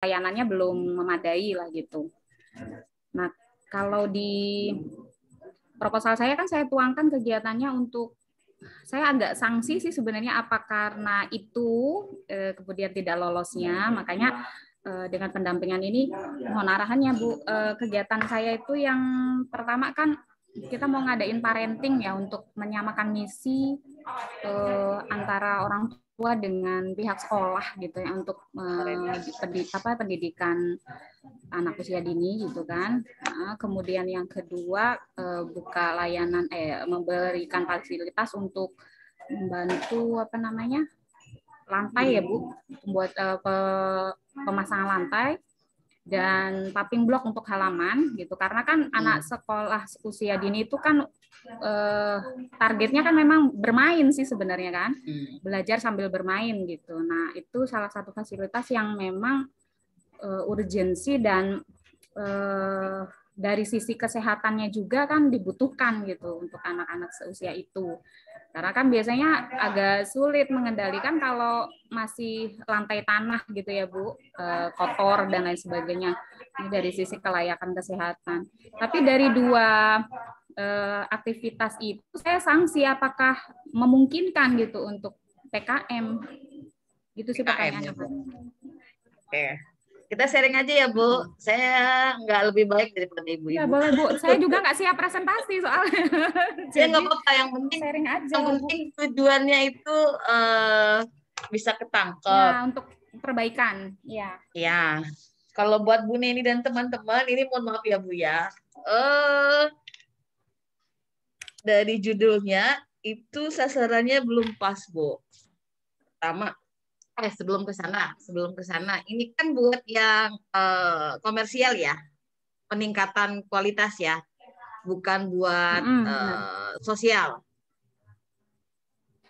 layanannya belum memadai lah gitu. Nah, kalau di proposal saya kan saya tuangkan kegiatannya untuk saya agak sanksi sih sebenarnya apa karena itu kemudian tidak lolosnya, makanya dengan pendampingan ini mohon arahannya Bu. Kegiatan saya itu yang pertama kan kita mau ngadain parenting ya untuk menyamakan misi antara orang tua dengan pihak sekolah gitu ya untuk pendidikan anak usia dini gitu kan. Nah, kemudian yang kedua buka layanan memberikan fasilitas untuk membantu apa namanya lantai ya Bu, buat pemasangan lantai dan paving block untuk halaman gitu karena kan anak sekolah usia dini itu kan targetnya kan memang bermain sih sebenarnya kan, belajar sambil bermain gitu. Nah itu salah satu fasilitas yang memang urgensi dan dari sisi kesehatannya juga kan dibutuhkan gitu untuk anak-anak seusia itu. Karena kan biasanya agak sulit mengendalikan kalau masih lantai tanah gitu ya Bu, kotor dan lain sebagainya. Ini dari sisi kelayakan kesehatan. Tapi dari dua aktivitas itu saya sanksi apakah memungkinkan gitu untuk PKM. Gitu sih pertanyaannya Pak. Oke. Kita sharing aja ya Bu. Saya nggak lebih baik daripada Ibu-ibu. Ya boleh Bu. Saya juga nggak siap presentasi soalnya. Ya nggak apa-apa. Yang penting sharing aja. Yang penting tujuannya itu bisa ketangkep. Ya untuk perbaikan. Ya. Ya. Kalau buat Bu Neni dan teman-teman, ini mohon maaf ya Bu ya. Dari judulnya itu sasarannya belum pas Bu. Pertama. Sebelum ke sana, ini kan buat yang komersial ya, peningkatan kualitas ya, bukan buat sosial,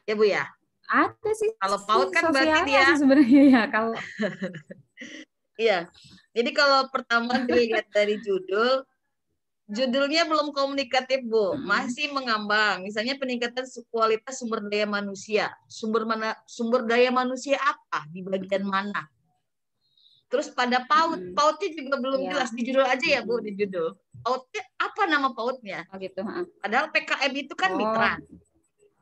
ya Bu ya. Ada sih. Kalau PAUD kan berarti dia sebenarnya ya kalau. Iya. Jadi kalau pertama dilihat dari judulnya belum komunikatif Bu, masih mengambang. Misalnya peningkatan kualitas sumber daya manusia. Sumber daya manusia apa? Di bagian mana? Terus pada PAUD-nya juga belum jelas di judul aja ya Bu, di judul. PAUD-nya apa nama PAUD-nya? Oh gitu. Padahal PKM itu kan mitra.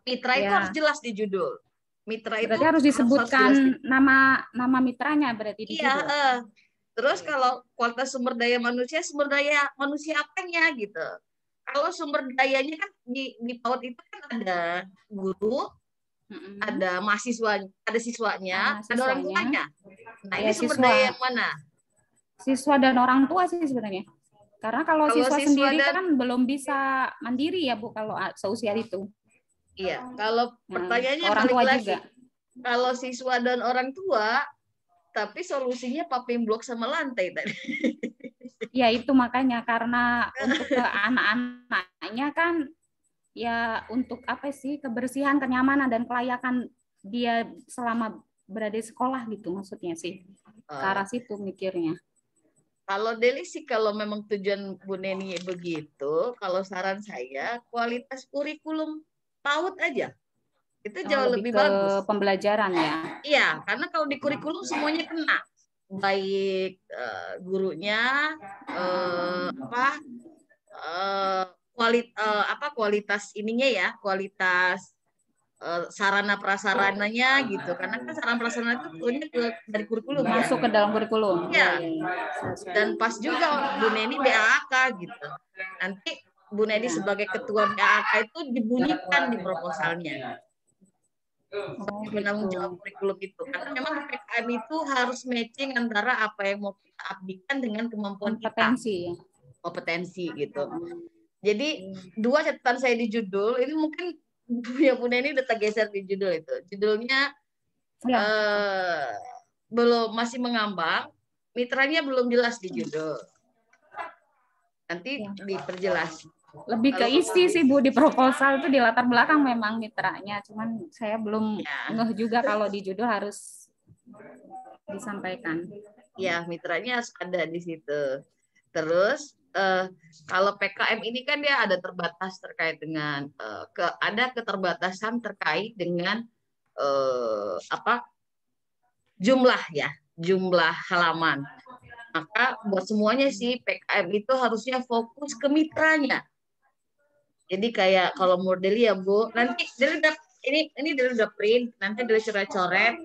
Mitra itu harus jelas di judul. Mitra berarti itu harus disebutkan nama mitranya berarti di judul. Terus kalau kualitas sumber daya manusia apanya gitu. Kalau sumber dayanya kan di PAUD itu kan ada guru, ada mahasiswa, ada siswanya, ada orang tuanya. Nah, ini sumber daya yang mana? Siswa dan orang tua sih sebenarnya. Karena kalau siswa sendiri kan belum bisa mandiri ya Bu kalau seusia itu. Iya, kalau pertanyaannya balik lagi. Kalau siswa dan orang tua, tapi solusinya paving block sama lantai tadi. Ya itu makanya karena untuk ke anak-anaknya kan ya untuk apa sih kebersihan, kenyamanan dan kelayakan dia selama berada di sekolah gitu maksudnya sih. Ke arah situ mikirnya. Kalau Deli sih kalau memang tujuan Bu Neni begitu, kalau saran saya kualitas kurikulum PAUD aja. Itu jauh lebih bagus. Pembelajaran ya. Iya, karena kalau di kurikulum semuanya kena. Baik gurunya kualitas ininya ya, kualitas sarana prasarananya gitu. Karena kan sarana prasarana itu turunnya dari kurikulum masuk ke dalam kurikulum. Ya. Dan pas juga Bu Neni BAK gitu. Nanti Bu Neni sebagai ketua BAK itu dibunyikan di proposalnya. Sebagai penanggung jawab kurikulum itu. Karena memang di PKM itu harus matching antara apa yang mau kita abdikan dengan kemampuan kompetensi. Kita. Kompetensi gitu. Jadi dua catatan saya di judul, ini mungkin ya Bu Neni udah tergeser di judul itu. Judulnya belum masih mengambang, mitranya belum jelas di judul. Nanti diperjelas. Lebih ke isi sih Bu di proposal itu di latar belakang memang mitranya, cuman saya belum ngeh juga kalau di judul harus disampaikan. Ya, mitranya harus ada di situ. Terus kalau PKM ini kan dia ada terbatas terkait dengan ada keterbatasan terkait dengan jumlah halaman. Maka buat semuanya sih PKM itu harusnya fokus ke mitranya. Jadi kayak kalau menurut Deli ya Bu, nanti Deli udah ini Deli udah print, nanti Deli coret-coret,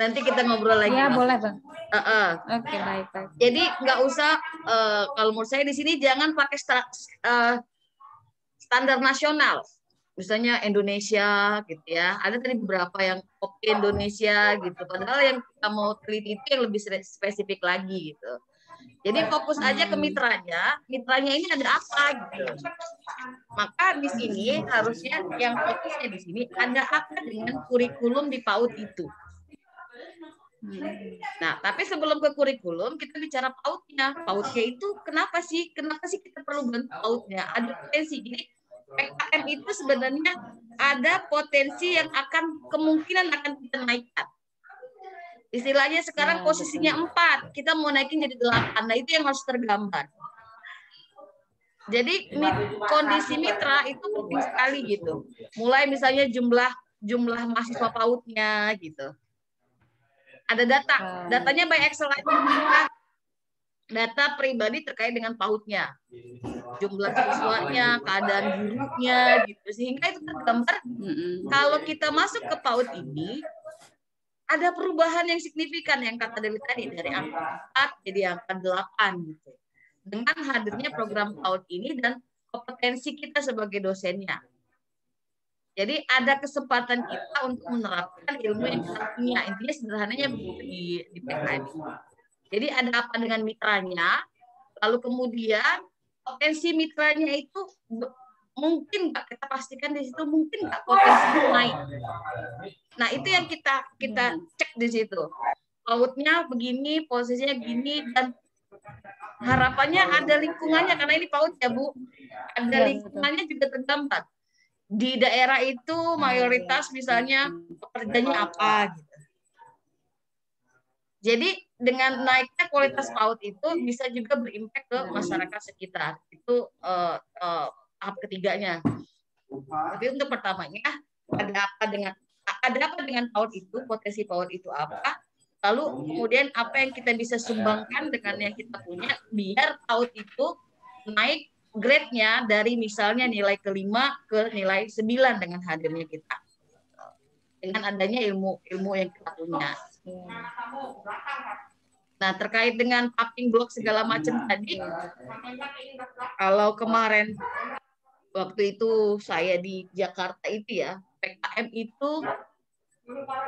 nanti kita ngobrol lagi. Ya boleh Bang. Oke, baik. Jadi nggak usah kalau menurut saya di sini jangan pakai standar nasional. Misalnya Indonesia gitu ya. Ada tadi beberapa yang oke Indonesia gitu. Padahal yang kita mau teliti itu yang lebih spesifik lagi gitu. Jadi fokus aja ke mitranya. Mitranya ini ada apa gitu. Maka di sini harusnya yang fokusnya di sini ada apa dengan kurikulum di PAUD itu. Nah, tapi sebelum ke kurikulum kita bicara PAUD-nya. PAUD-nya itu kenapa sih kita perlu bentuk PAUD-nya? Ada potensi. Jadi PKM itu sebenarnya ada potensi yang kemungkinan akan kita naikkan. Istilahnya sekarang posisinya 4, kita mau naikin jadi 8. Nah, itu yang harus tergambar. Jadi kondisi mitra itu penting sekali gitu. Mulai misalnya jumlah mahasiswa PAUD-nya gitu. Ada datanya by Excel aja. Data pribadi terkait dengan PAUD-nya, jumlah siswanya, keadaan gurunya, gitu. Sehingga itu tergambar. Kalau kita masuk ke PAUD ini, ada perubahan yang signifikan yang kata Dewi tadi dari angka 4 jadi angka 8 gitu. Dengan hadirnya program PAUD ini dan kompetensi kita sebagai dosennya. Jadi ada kesempatan kita untuk menerapkan ilmu yang kita punya. Intinya sederhananya begitu di PKM. Jadi ada apa dengan mitranya, lalu kemudian potensi mitranya itu mungkin nggak kita pastikan di situ, mungkin nggak potensi naik. Nah itu yang kita cek di situ. PAUD-nya begini, posisinya gini, dan harapannya ada lingkungannya karena ini PAUD ya Bu, ada lingkungannya juga tergambar. Di daerah itu mayoritas misalnya pekerjaannya apa gitu. Jadi dengan naiknya kualitas PAUD itu bisa juga berimpact ke masyarakat sekitar. Itu tahap ketiganya. Jadi untuk pertamanya ada apa dengan PAUD itu, potensi PAUD itu apa? Lalu kemudian apa yang kita bisa sumbangkan dengan yang kita punya biar PAUD itu naik grade-nya dari misalnya nilai ke-5 ke nilai 9 dengan hadirnya kita. Dengan adanya ilmu yang kita punya. Nah, terkait dengan papping blok segala macam tadi, kalau kemarin waktu itu saya di Jakarta itu ya, PKM itu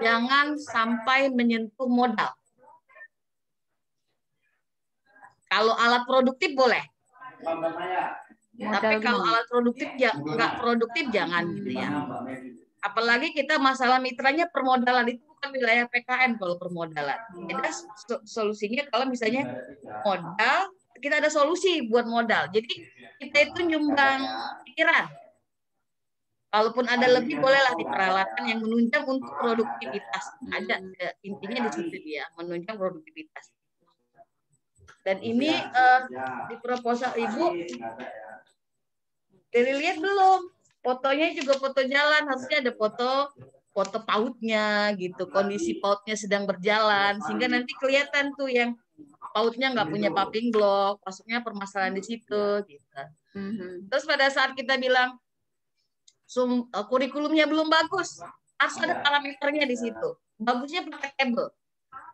jangan sampai menyentuh modal. Kalau alat produktif boleh. Tapi kalau alat produktif ya nggak produktif jangan gitu ya. Apalagi kita masalah mitranya permodalan itu bukan wilayah PKM kalau permodalan. Kita solusinya kalau misalnya modal, kita ada solusi buat modal. Jadi kita itu nyumbang pikiran. Kalaupun ada lebih bolehlah di peralatan yang menunjang untuk produktivitas. Ada intinya di situ dia, menunjang produktivitas. Dan ini di proposal Ibu dilihat belum? Fotonya juga foto jalan, harusnya ada foto PAUD-nya gitu, kondisi PAUD-nya sedang berjalan, sehingga nanti kelihatan tuh yang PAUD-nya nggak punya papping block, masuknya permasalahan di situ. Gitu. Terus pada saat kita bilang kurikulumnya belum bagus, harus ada parameternya di situ. Bagusnya pakai tabel,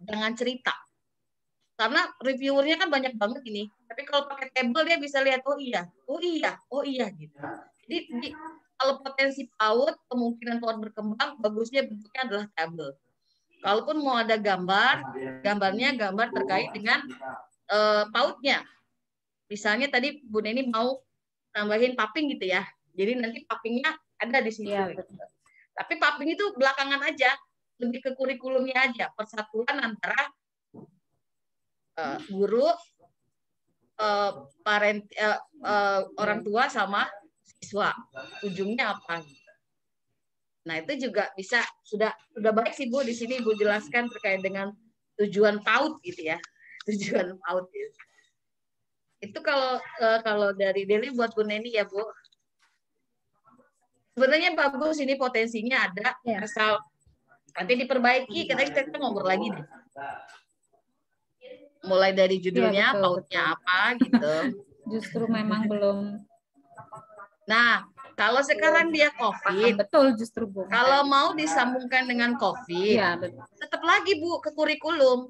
jangan cerita. Karena reviewernya kan banyak banget ini, tapi kalau pakai tabel dia bisa lihat oh iya gitu. Jadi kalau potensi PAUD, kemungkinan PAUD berkembang, bagusnya bentuknya adalah tabel. Kalaupun mau ada gambarnya gambar terkait dengan PAUD-nya. Misalnya tadi Bu Neni mau tambahin papping gitu ya. Jadi nanti pappingnya ada di situ. Ya, tapi papping itu belakangan aja, lebih ke kurikulumnya aja. Persatuan antara guru, orang tua sama siswa. Ujungnya apa? Nah, itu juga bisa sudah baik sih Bu di sini Bu jelaskan terkait dengan tujuan PAUD gitu ya. Tujuan PAUD gitu. Itu kalau dari Deli buat Bu Neni ya Bu. Sebenarnya bagus ini potensinya ada, asal nanti diperbaiki, kita ngobrol lagi deh. mulai dari Iya, judulnya, betul, pautnya betul. apa gitu. Justru memang belum Nah, kalau sekarang dia paham COVID, betul justru Bu. kalau mau disambungkan dengan COVID, Iya, betul. tetap lagi Bu ke kurikulum.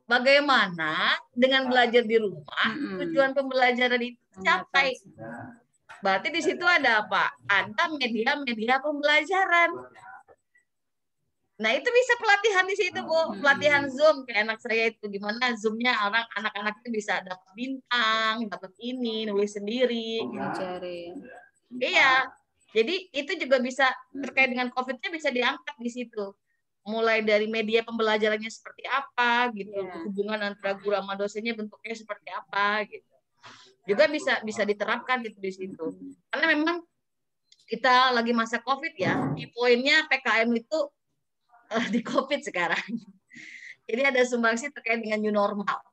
Bagaimana dengan belajar di rumah, tujuan pembelajaran itu tercapai. Berarti di situ ada apa? Ada media-media pembelajaran. Nah, itu bisa pelatihan di situ, Bu. Pelatihan Zoom. Kayak anak saya itu. Gimana Zoom-nya anak-anak itu bisa dapat bintang, dapat ini, nulis sendiri. Ngajarin. Iya. Jadi itu juga bisa terkait dengan COVID-nya bisa diangkat di situ. Mulai dari media pembelajarannya seperti apa gitu, hubungan antara guru sama dosennya bentuknya seperti apa gitu. Juga bisa diterapkan gitu di situ. Karena memang kita lagi masa COVID ya, di poinnya PKM itu di COVID sekarang. Jadi ada sumbangsi terkait dengan new normal.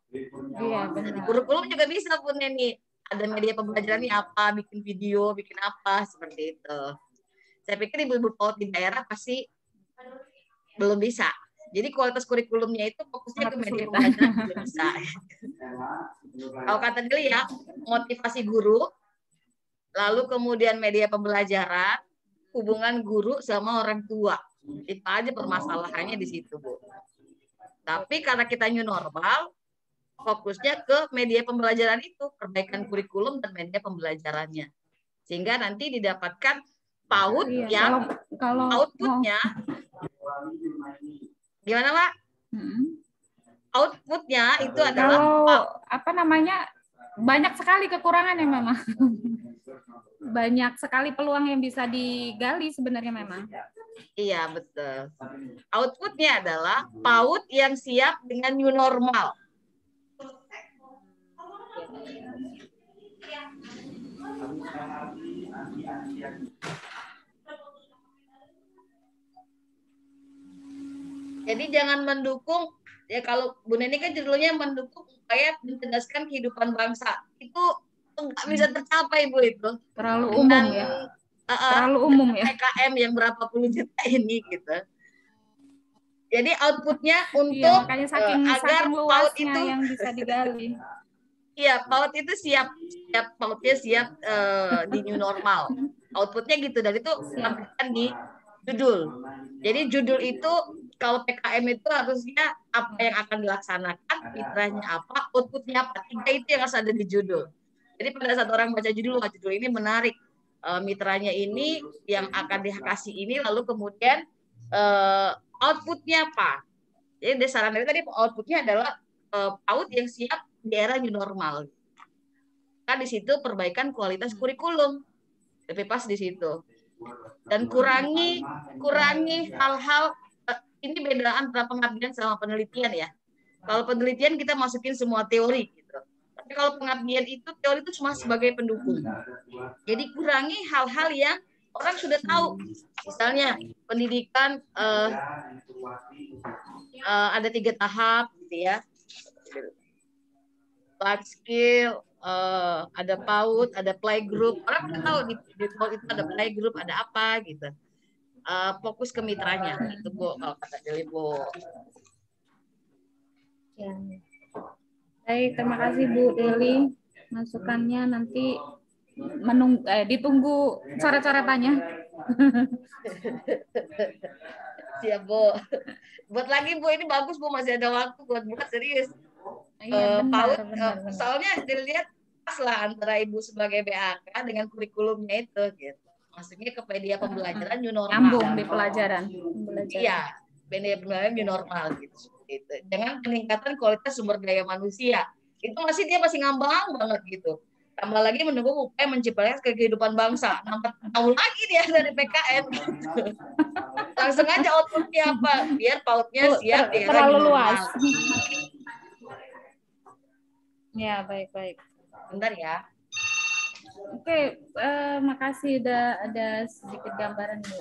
Iya, benar. Di kurikulum juga bisa pun ini ada media pembelajarannya apa, bikin video, bikin apa seperti itu. Saya pikir ibu-ibu PAUD di daerah pasti belum bisa. Jadi kualitas kurikulumnya itu fokusnya ke media pembelajaran belum bisa. Kalau kata dia ya, motivasi guru, lalu kemudian media pembelajaran, hubungan guru sama orang tua. Itu aja permasalahannya di situ, Bu. Tapi karena kita new normal, fokusnya ke media pembelajaran itu, perbaikan kurikulum dan media pembelajarannya. Sehingga nanti didapatkan PAUD yang kalau outputnya gimana, Pak? Outputnya itu adalah kalau apa namanya, banyak sekali kekurangannya memang. Banyak sekali peluang yang bisa digali sebenarnya memang. Iya, betul. Outputnya adalah PAUD yang siap dengan new normal. Jadi jangan mendukung, ya kalau Bu Neni kan judulnya mendukung upaya mencerdaskan kehidupan bangsa. Itu nggak bisa tercapai, Bu, itu. Terlalu umum ya. Terlalu umum ya. PKM yang berapa puluh juta ini gitu. Jadi outputnya untuk iya, makanya agar saking PAUD itu yang bisa digali. Iya, PAUD itu siap PAUD-nya siap di new normal. Outputnya gitu, dan itu sampaikan di judul. Jadi judul itu kalau PKM itu harusnya apa yang akan dilaksanakan, fitrahnya apa, outputnya apa. Tiga itu yang harus ada di judul. Jadi pada saat orang baca judul, wah judul ini menarik. Mitranya ini yang akan dikasih ini, lalu kemudian outputnya apa. Jadi saran dari tadi outputnya adalah PAUD yang siap di era new normal. Kan di situ perbaikan kualitas kurikulum. Lebih pas di situ. Dan kurangi hal-hal ini beda antara pengabdian sama penelitian ya. Kalau penelitian kita masukin semua teori gitu. Tapi kalau pengabdian itu teori itu cuma sebagai pendukung. Jadi kurangi hal-hal yang orang sudah tahu. Misalnya pendidikan ada 3 tahap gitu ya. Life skill, ada PAUD, ada playgroup. Orang udah tahu di PAUD itu ada playgroup, ada apa gitu. Fokus ke mitranya itu, Bu, kalau kata Deli, Bu. Ya. Baik, terima kasih Bu Deli. Masukannya nanti ditunggu coret-coretannya. Siap, Bu. Buat lagi, Bu, ini bagus, Bu, masih ada waktu buat serius. Iya, benar. Soalnya dilihat pas lah antara Ibu sebagai BAK dengan kurikulumnya itu gitu. Maksudnya ke media pembelajaran new normal. Nyambung di pelajaran. Iya, media pembelajaran new normal gitu. Dengan peningkatan kualitas sumber daya manusia. Itu dia masih ngambang banget gitu. Tambah lagi mendukung upaya menciptakan kehidupan bangsa. Nambah tahun lagi dia dari PKM gitu. Langsung aja outputnya apa? Biar PAUD-nya siap di era terlalu new normal. Luas. Ya, baik-baik. Bentar ya. Oke, makasih udah ada sedikit gambaran, Bu.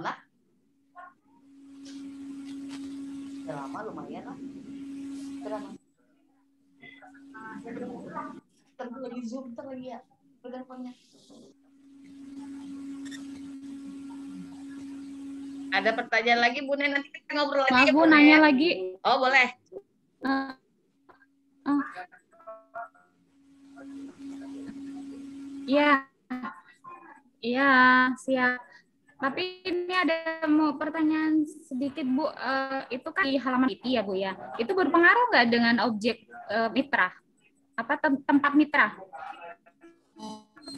Nah. Udah lama lumayan lah. Berapa? Terus di Zoom lagi ya. Teleponnya. Ada pertanyaan lagi, Bu Nen, nanti kita ngobrol lagi. Bu, nanya lagi. Oh, boleh. Iya, iya, siap. Tapi ini ada mau pertanyaan sedikit Bu. Itu kan di halaman IT ya Bu ya. Itu berpengaruh nggak dengan objek mitra? Apa tempat mitra?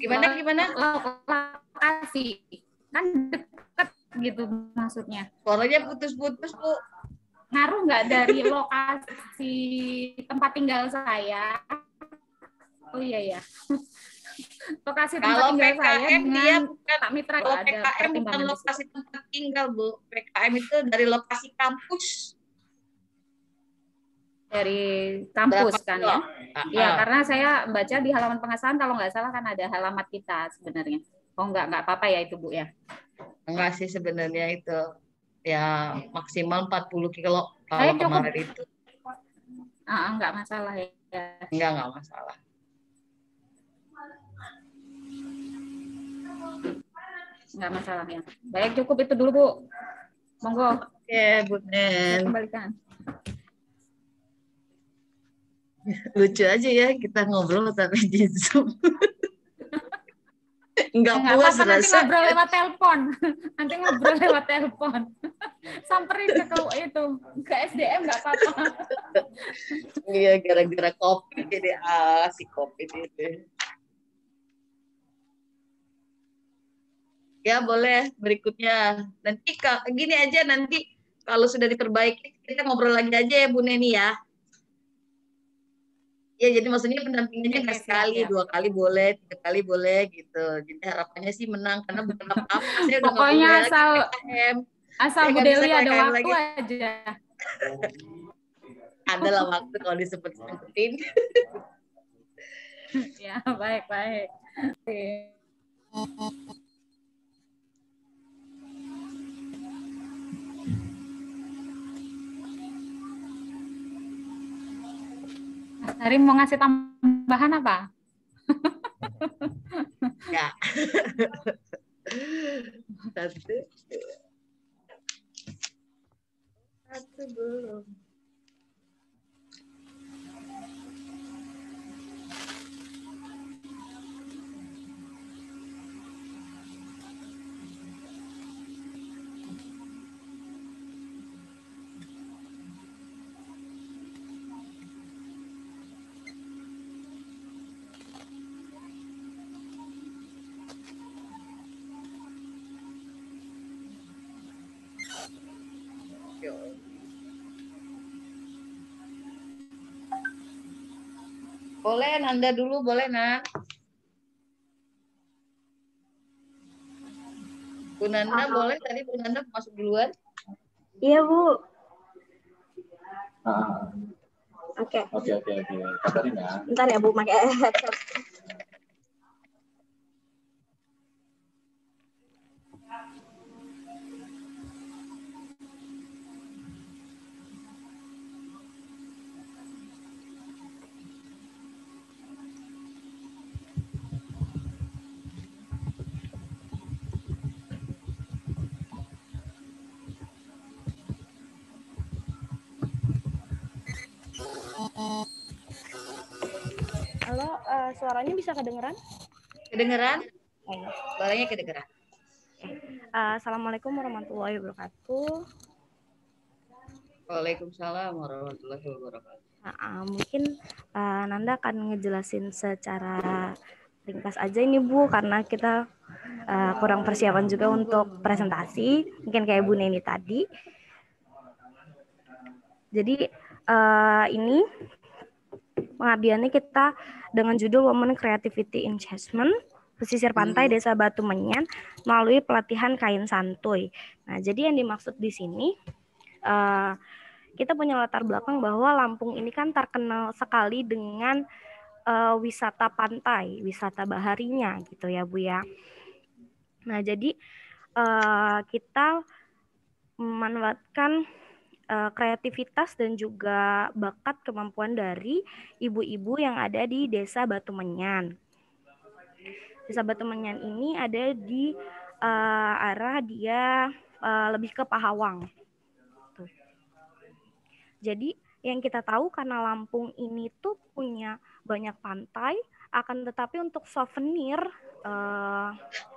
Gimana? Lokasi kan deket gitu maksudnya. Suaranya putus-putus, Bu. Ngaruh nggak dari lokasi tempat tinggal saya? Oh iya ya. Lokasi tempat Kalau tinggal saya PKM dia dengan bukan, Pak Mitra kalau ada PKM bukan pertimbangan di situ. lokasi tempat tinggal, Bu. PKM itu dari lokasi kampus. Dari Berapa kampus kan kilo? ya? Iya, karena saya baca di halaman pengesahan kalau nggak salah kan ada alamat kita sebenarnya. Oh nggak apa-apa ya itu Bu ya? Enggak sih sebenarnya itu. Ya maksimal 40 kilo Saya kalau cukup, kemarin itu. nggak masalah ya. Enggak masalah. Nggak masalah ya. Baik, cukup itu dulu Bu. Monggo. Oke, Bu Saya Nen. kembalikan. Lucu aja ya kita ngobrol tapi di Zoom. Enggak Nggak puas apa-apa, nanti rasanya. ngobrol lewat telepon. Nanti ngobrol lewat telepon. Samperin ke ke SDM nggak apa-apa. Iya, gara-gara kopi jadi si kopi itu. Ya boleh berikutnya. Nanti gini aja nanti kalau sudah diperbaiki kita ngobrol lagi aja ya Bu Neni ya. Ya jadi maksudnya pendampingannya nggak Oke, sekali, siap. 2 kali boleh, 3 kali boleh gitu. Jadi harapannya sih menang karena bukan apa-apa. Saya udah nggak Pokoknya boleh lagi asal PKM. Saya Bu nggak bisa Deli ada PKM waktu lagi. aja. Adalah waktu kalau disempet-sempetin. Ya, baik. Oke. Mas Hari mau ngasih tambahan apa? Ya. Satu belum. Boleh Nanda dulu, boleh Nak. Bu Nanda boleh tadi Bu Nanda masuk duluan. Iya Bu. Oke. Kabarin ya. Bentar ya Bu, pakai headset. Halo, suaranya bisa kedengeran? Kedengeran? Suaranya kedengeran. Assalamualaikum warahmatullahi wabarakatuh. Waalaikumsalam warahmatullahi wabarakatuh. Mungkin Nanda akan ngejelasin secara ringkas aja ini Bu, karena kita kurang persiapan juga untuk presentasi, mungkin kayak Bu Neni tadi. Jadi ini pengabdiannya kita dengan judul Women Creativity Enhancement pesisir pantai Desa Batu Menyan melalui pelatihan kain santuy. Nah, jadi yang dimaksud di sini kita punya latar belakang bahwa Lampung ini kan terkenal sekali dengan wisata pantai, wisata baharinya gitu ya Bu ya. Nah, jadi kita memanfaatkan kreativitas dan juga bakat kemampuan dari ibu-ibu yang ada di Desa Batu Menyan. Desa Batu Menyan ini ada di arah dia lebih ke Pahawang. Tuh. Jadi Yang kita tahu karena Lampung ini tuh punya banyak pantai, akan tetapi untuk souvenir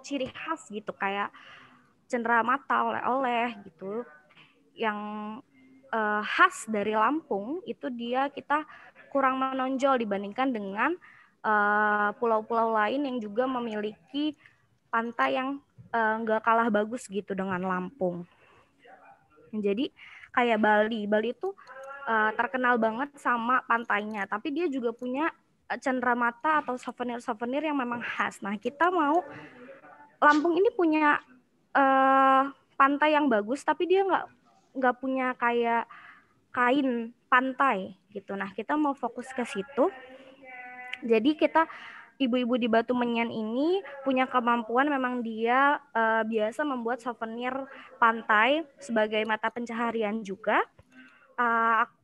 ciri khas gitu kayak cenderamata oleh-oleh gitu yang khas dari Lampung itu kita kurang menonjol dibandingkan dengan pulau-pulau lain yang juga memiliki pantai yang nggak kalah bagus gitu dengan Lampung. Jadi kayak Bali itu terkenal banget sama pantainya, tapi dia juga punya cenderamata atau souvenir-souvenir yang memang khas. Nah, kita mau Lampung ini punya pantai yang bagus, tapi dia nggak punya kayak kain pantai gitu. Nah, kita mau fokus ke situ. Jadi kita ibu-ibu di Batu Menyan ini punya kemampuan, memang dia biasa membuat souvenir pantai sebagai mata pencaharian juga.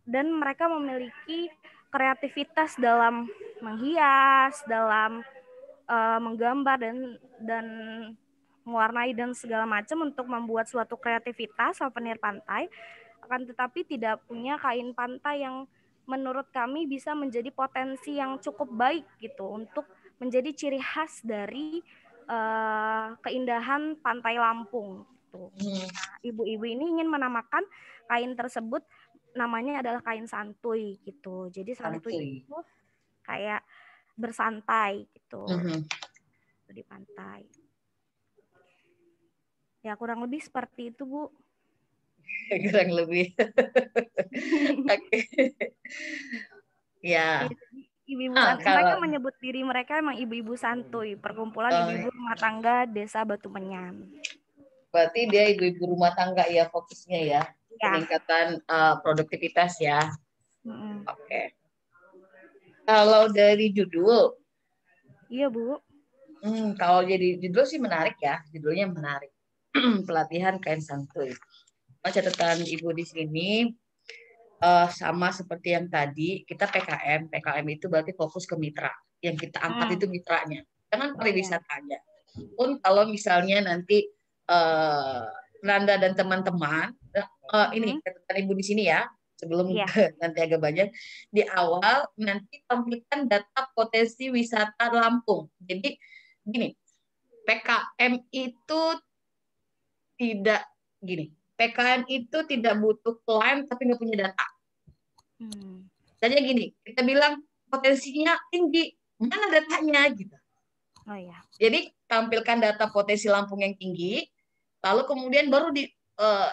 Dan mereka memiliki kreativitas dalam menghias, dalam menggambar dan mewarnai dan segala macam untuk membuat suatu kreativitas souvenir pantai. Akan tetapi tidak punya kain pantai yang menurut kami bisa menjadi potensi yang cukup baik gitu untuk menjadi ciri khas dari keindahan pantai Lampung gitu. Nah, ibu-ibu ini ingin menamakan kain tersebut, namanya adalah kain santuy gitu. Jadi santuy itu kayak bersantai gitu di pantai. Ya kurang lebih seperti itu, Bu. Kurang lebih. Oke. Ya. Ibu-ibu mereka menyebut diri mereka emang ibu-ibu santuy, perkumpulan ibu-ibu rumah tangga Desa Batu Menyan. Berarti dia ibu-ibu rumah tangga ya fokusnya ya, peningkatan produktivitas ya. Oke. Kalau dari judul, iya Bu. Kalau jadi judul sih menarik ya, judulnya menarik. Pelatihan kain santuy. Catatan ibu di sini sama seperti yang tadi, kita PKM itu berarti fokus ke mitra. Yang kita angkat itu mitranya, jangan pariwisatanya. Pun kalau misalnya nanti Nanda dan teman-teman, ini catatan ibu di sini ya, sebelum nanti agak banyak, di awal nanti tampilkan data potensi wisata Lampung. Jadi gini, PKM itu tidak gini. PKM itu tidak butuh klaim tapi nggak punya data. Tanya gini, kita bilang potensinya tinggi, mana datanya gitu. Oh ya. Jadi tampilkan data potensi Lampung yang tinggi, lalu kemudian baru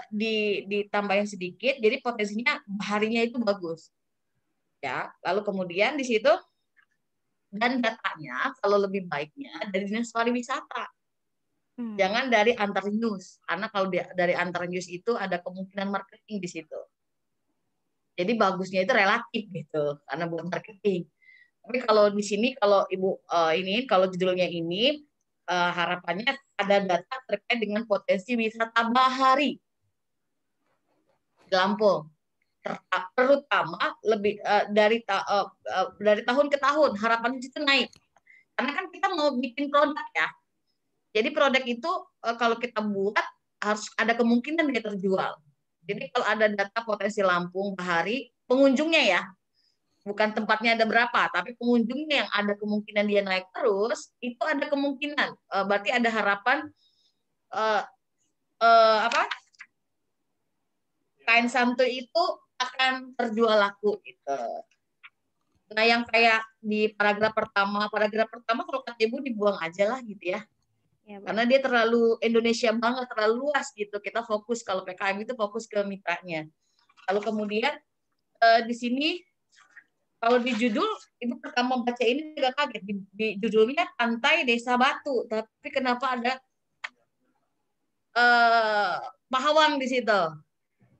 ditambahin sedikit, jadi potensinya harinya itu bagus. Ya, lalu kemudian di situ dan datanya kalau lebih baiknya dari Dinas Pariwisata. Jangan dari antar news, karena kalau dari antar news itu ada kemungkinan marketing di situ. Jadi bagusnya itu relatif gitu, karena bukan marketing. Tapi kalau di sini, kalau ibu kalau judulnya ini harapannya ada data terkait dengan potensi wisata bahari di Lampung, terutama lebih dari tahun ke tahun harapannya itu naik, karena kan kita mau bikin produk ya. Jadi produk itu kalau kita buat harus ada kemungkinan dia terjual. Jadi kalau ada data potensi Lampung bahari, pengunjungnya ya, bukan tempatnya ada berapa, tapi pengunjungnya yang ada kemungkinan dia naik terus, itu ada kemungkinan. Berarti ada harapan kain santuy itu akan terjual laku gitu. Nah yang kayak di paragraf pertama kalau kata ibu dibuang aja lah gitu ya. Karena dia terlalu Indonesia banget, terlalu luas gitu. Kita fokus, kalau PKM itu fokus ke mitranya. Lalu kemudian di sini kalau di judul, ibu pertama baca ini agak kaget. Di judulnya Pantai Desa Batu, tapi kenapa ada Pahawang di situ?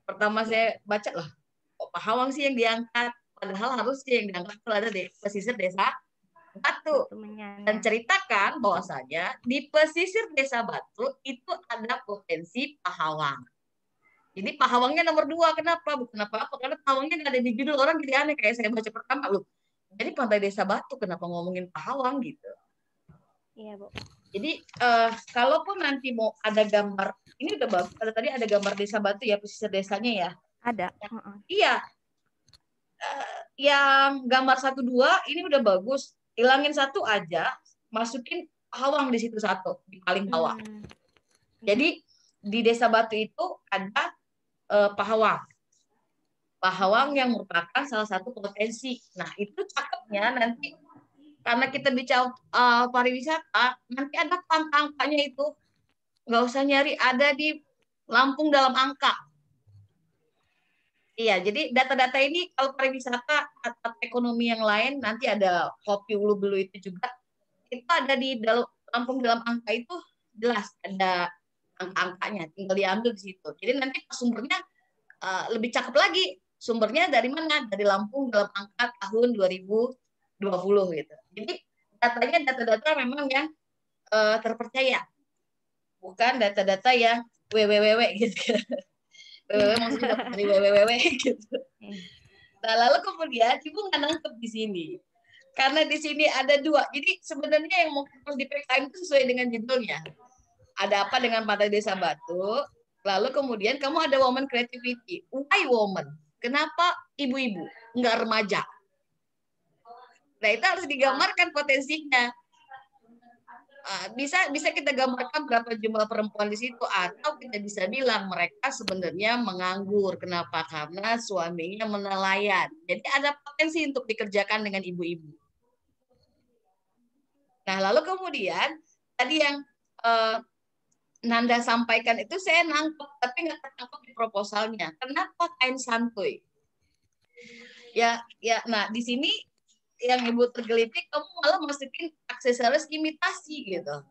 Pertama saya baca lah, kok Pahawang sih yang diangkat? Padahal harusnya yang diangkat kalau ada pesisir Desa Batu. Dan ceritakan bahwasanya di pesisir Desa Batu itu ada potensi Pahawang. Jadi Pahawangnya nomor 2. Kenapa? Bukan apa-apa. Karena Pahawangnya nggak ada di judul. Orang jadi aneh. Kayak saya baca pertama. Loh, jadi Pantai Desa Batu kenapa ngomongin Pahawang gitu. Iya, Bu. Jadi kalaupun nanti mau ada gambar. Ini udah bagus. Tadi ada gambar Desa Batu ya, pesisir desanya ya. Ada. Iya. yang gambar 1-2 ini udah bagus. Hilangin satu aja, masukin pahawang di situ satu di paling bawah. Jadi di Desa Batu itu ada pahawang. Pahawang yang merupakan salah satu potensi. Nah, itu cakepnya nanti karena kita bicara pariwisata, nanti ada angka-angkanya itu. Nggak usah nyari, ada di Lampung dalam angka. Iya, jadi data-data ini kalau pariwisata atau ekonomi yang lain, nanti ada Kopi Ulu Belu itu juga, itu ada di Lampung dalam angka itu jelas, ada angka-angkanya, tinggal diambil di situ. Jadi nanti sumbernya lebih cakep lagi. Sumbernya dari mana? Dari Lampung dalam angka tahun 2020 gitu. Jadi datanya data-data memang yang terpercaya, bukan data-data yang www gitu. www maksudnya dari www gitu. Nah lalu kemudian ibu nggak nangkep di sini, karena di sini ada dua. Jadi sebenarnya yang mau fokus di PKM itu sesuai dengan judulnya. Ada apa dengan Pantai Desa Batu? Lalu kemudian kamu ada woman creativity. Why woman? Kenapa ibu-ibu, nggak remaja? Nah itu harus digambarkan potensinya. Bisa kita gambarkan berapa jumlah perempuan di situ, atau kita bisa bilang mereka sebenarnya menganggur. Kenapa? Karena suaminya menelayan. Jadi ada potensi untuk dikerjakan dengan ibu-ibu. Nah lalu kemudian tadi yang Nanda sampaikan itu saya nangkep, tapi nggak tertangkap di proposalnya. Kenapa kain santuy? Ya, nah di sini yang ibu tergelitik, kamu malah masukin aksesoris imitasi gitu.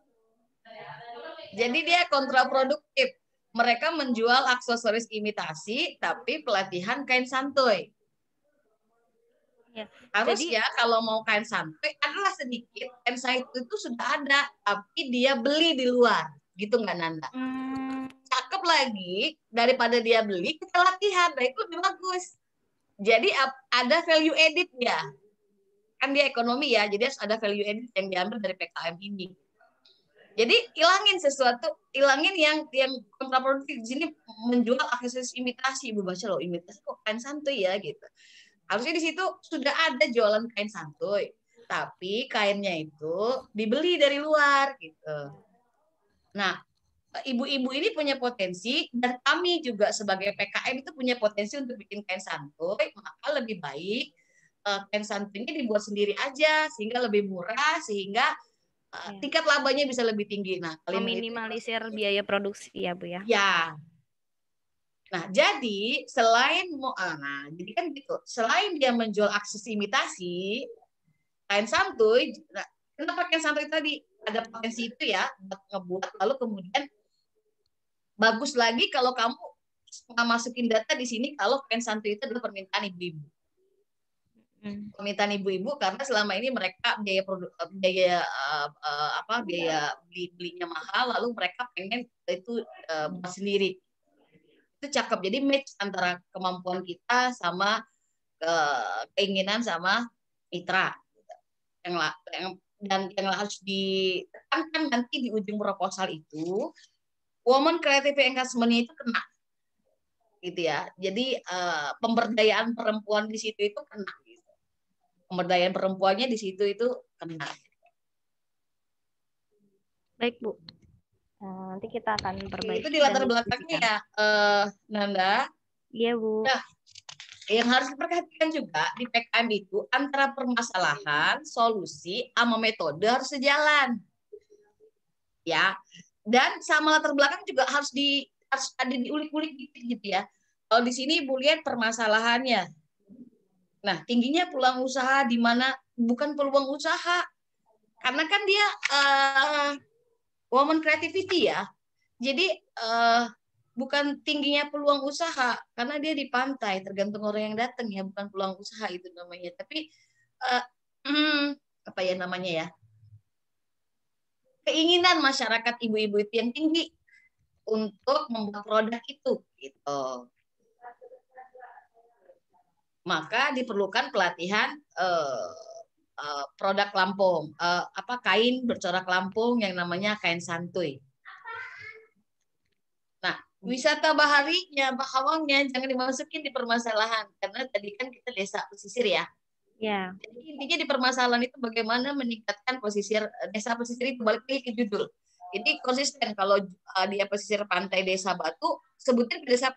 Jadi dia kontraproduktif. Mereka menjual aksesoris imitasi, tapi pelatihan kain santuy. Ya, Harusnya kalau mau kain santuy adalah sedikit, kain santuy itu sudah ada, tapi dia beli di luar, gitu nggak Nanda? Cakep lagi, daripada dia beli, kita latihan, nah itu lebih bagus. Jadi ada value edit ya, kan dia ekonomi ya, jadi harus ada value edit yang diambil dari PKM ini. Jadi hilangin sesuatu, hilangin yang kontraproduktif. Di sini menjual aksesoris imitasi, ibu baca loh, imitasi kok kain santuy ya gitu. Harusnya di situ sudah ada jualan kain santuy, tapi kainnya itu dibeli dari luar gitu. Nah, ibu-ibu ini punya potensi, dan kami juga sebagai PKM itu punya potensi untuk bikin kain santuy, maka lebih baik kain santuynya dibuat sendiri aja, sehingga lebih murah, sehingga tingkat labanya bisa lebih tinggi. Nah, meminimalisir biaya produksi ya Bu ya. Ya. Nah, jadi selain jadi kan gitu, selain dia menjual akses imitasi, kain santuy, nah, kenapa kain santuy tadi ada potensi itu ya buat ngebuat, lalu kemudian bagus lagi kalau kamu masukin data di sini kalau kain santuy itu adalah permintaan ibu-ibu. Permintaan ibu-ibu karena selama ini mereka biaya belinya mahal, lalu mereka pengen itu buat sendiri. Itu cakep. Jadi match antara kemampuan kita sama keinginan sama mitra. Yang harus ditekankan nanti di ujung proposal itu, woman creative engagement itu kena, gitu ya. Jadi pemberdayaan perempuan di situ itu kena. Gitu. Pemberdayaan perempuannya di situ itu kena. Baik Bu. Nanti kita akan perbaiki. Itu di latar belakangnya ya, Nanda. Iya Bu. Nah, yang harus diperhatikan juga di PKM itu antara permasalahan, solusi, sama metode harus sejalan. Ya. Dan sama latar belakang juga harus ada diulik-ulik gitu ya. Kalau di sini Ibu lihat permasalahannya. Nah, tingginya peluang usaha di mana bukan peluang usaha. Karena kan dia woman creativity ya. Jadi bukan tingginya peluang usaha karena dia di pantai, tergantung orang yang datang ya, bukan peluang usaha itu namanya. Tapi apa ya namanya ya? Keinginan masyarakat ibu-ibu itu yang tinggi untuk membuat produk itu gitu. Maka diperlukan pelatihan produk Lampung, kain bercorak Lampung yang namanya kain santuy. Nah, Wisata baharinya, bahawangnya jangan dimasukin di permasalahan karena tadi kan kita desa pesisir ya. Ya. Jadi intinya di permasalahan itu bagaimana meningkatkan pesisir desa pesisir itu, balik lagi ke judul. Jadi konsisten kalau dia pesisir pantai Desa Batu, sebutin desa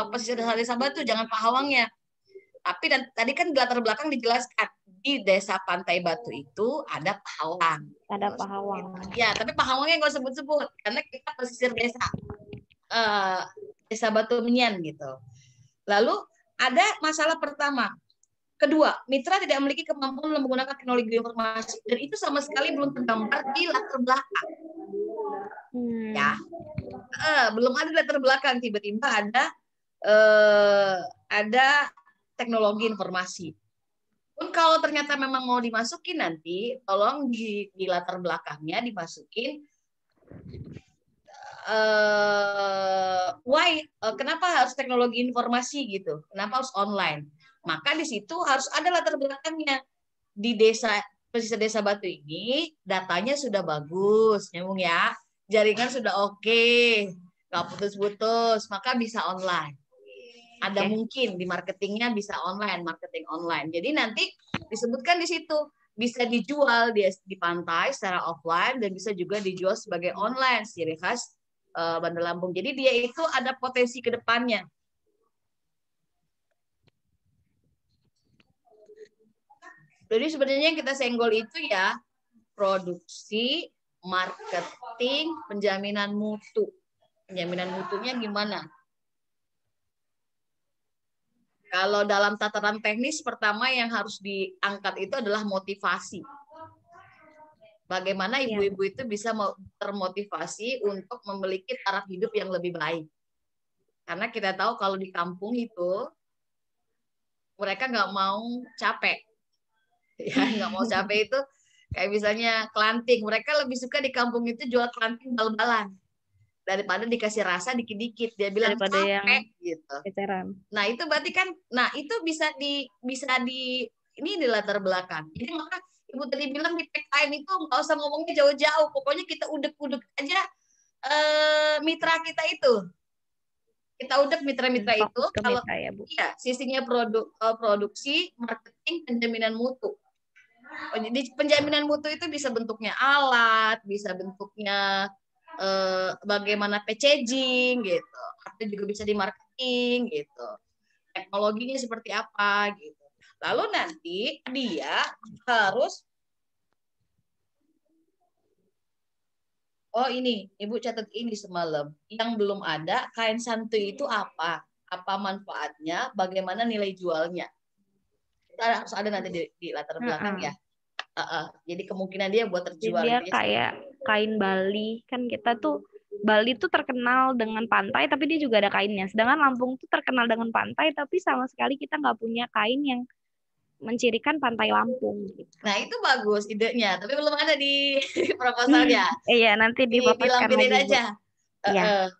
pesisir desa Batu, jangan Pahawangnya. Tapi tadi kan latar belakang dijelaskan di desa Pantai Batu itu ada Pahawang. Ada Pahawang. Ya, tapi Pahawangnya nggak sebut-sebut karena kita pesisir desa Desa Batu Menyan gitu. Lalu ada masalah pertama. Kedua, mitra tidak memiliki kemampuan menggunakan teknologi informasi dan itu sama sekali belum tergambar di latar belakang. Ya, belum ada latar belakang, tiba-tiba ada teknologi informasi. Pun kalau ternyata memang mau dimasukin nanti, tolong di latar belakangnya dimasukin kenapa harus teknologi informasi gitu, kenapa harus online. Maka di situ harus ada latar belakangnya. Di pesisir Desa Batu ini datanya sudah bagus, nyambung ya, jaringan sudah oke, nggak putus-putus, maka bisa online. Ada mungkin di marketingnya bisa online, marketing online. Jadi nanti disebutkan di situ bisa dijual di pantai secara offline dan bisa juga dijual sebagai online, ciri khas Bandar Lampung. Jadi dia itu ada potensi ke depannya. Jadi sebenarnya yang kita senggol itu ya produksi, marketing, penjaminan mutu. Penjaminan mutunya gimana? Kalau dalam tataran teknis, pertama yang harus diangkat itu adalah motivasi. Bagaimana ibu-ibu itu bisa termotivasi untuk memiliki taraf hidup yang lebih baik. Karena kita tahu kalau di kampung itu, mereka nggak mau capek. Ya, nggak mau capek itu kayak misalnya kelanting. Mereka lebih suka di kampung itu jual kelanting bal-balan daripada dikasih rasa dikit-dikit. Dia bilang daripada capek yang gitu. Veteran. Nah itu berarti kan, nah itu bisa di ini di latar belakang. Jadi maka ibu tadi bilang di PKN itu nggak usah ngomongnya jauh-jauh. Pokoknya kita udek-udek aja mitra kita itu. Kita udek mitra-mitra itu kalau ya, Bu. Iya, sisinya produksi, marketing, penjaminan mutu. Jadi penjaminan mutu itu bisa bentuknya alat, bisa bentuknya bagaimana packaging gitu, atau juga bisa di marketing gitu. Teknologinya seperti apa gitu. Lalu nanti dia harus ini, Ibu catat ini semalam. Yang belum ada, kain santuy itu apa? Apa manfaatnya? Bagaimana nilai jualnya? Itu harus ada nanti di latar belakang ya. Jadi kemungkinan dia buat terjual. Jadi dia kayak kain Bali. Kan kita tuh, Bali tuh terkenal dengan pantai, tapi dia juga ada kainnya. Sedangkan Lampung tuh terkenal dengan pantai, tapi sama sekali kita nggak punya kain yang mencirikan pantai Lampung. Nah itu bagus idenya, tapi belum ada di proposalnya. Iya, nanti dipaparkan lagi, aja. Iya.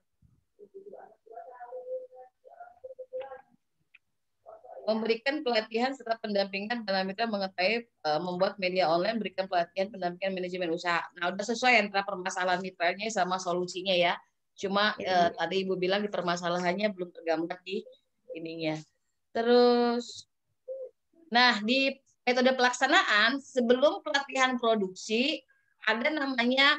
Memberikan pelatihan serta pendampingan dalam mitra mengetahui membuat media online, berikan pelatihan pendampingan manajemen usaha. Nah udah sesuai antara permasalahan mitranya sama solusinya ya. Cuma tadi Ibu bilang di permasalahannya belum tergambar di ininya. Terus, nah di metode pelaksanaan sebelum pelatihan produksi ada namanya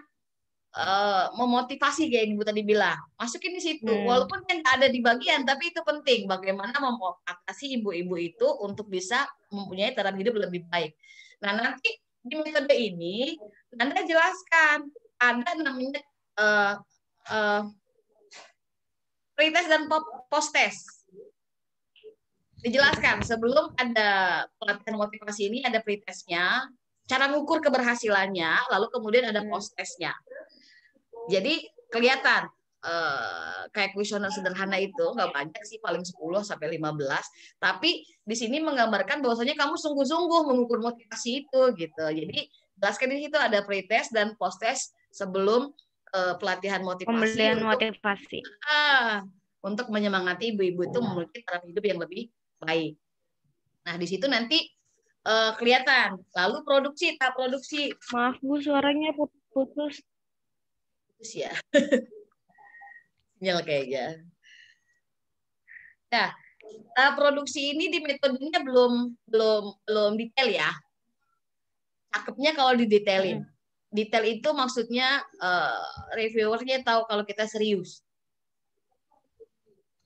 memotivasi kayak Ibu tadi bilang, masukin di situ. Walaupun yang ada di bagian, tapi itu penting. Bagaimana memotivasi ibu-ibu itu untuk bisa mempunyai taraf hidup lebih baik. Nah nanti di metode ini Anda jelaskan ada namanya pretest dan post-test. Dijelaskan sebelum ada pelatihan motivasi ini ada pretestnya, cara ngukur keberhasilannya, lalu kemudian ada post-testnya. Jadi kelihatan kayak kuesioner sederhana itu nggak banyak sih, paling 10 sampai 15, tapi di sini menggambarkan bahwasanya kamu sungguh-sungguh mengukur motivasi itu gitu. Jadi jelaskan di situ ada pretest dan post-test sebelum pelatihan motivasi untuk menyemangati ibu-ibu itu memiliki taraf hidup yang lebih baik. Nah di situ nanti kelihatan. Lalu tahap produksi. Maaf Bu, suaranya putus. Ya. Nyel kayaknya. Nah, produksi ini di metodenya belum detail ya. Cakepnya kalau didetailin. Detail itu maksudnya reviewernya tahu kalau kita serius.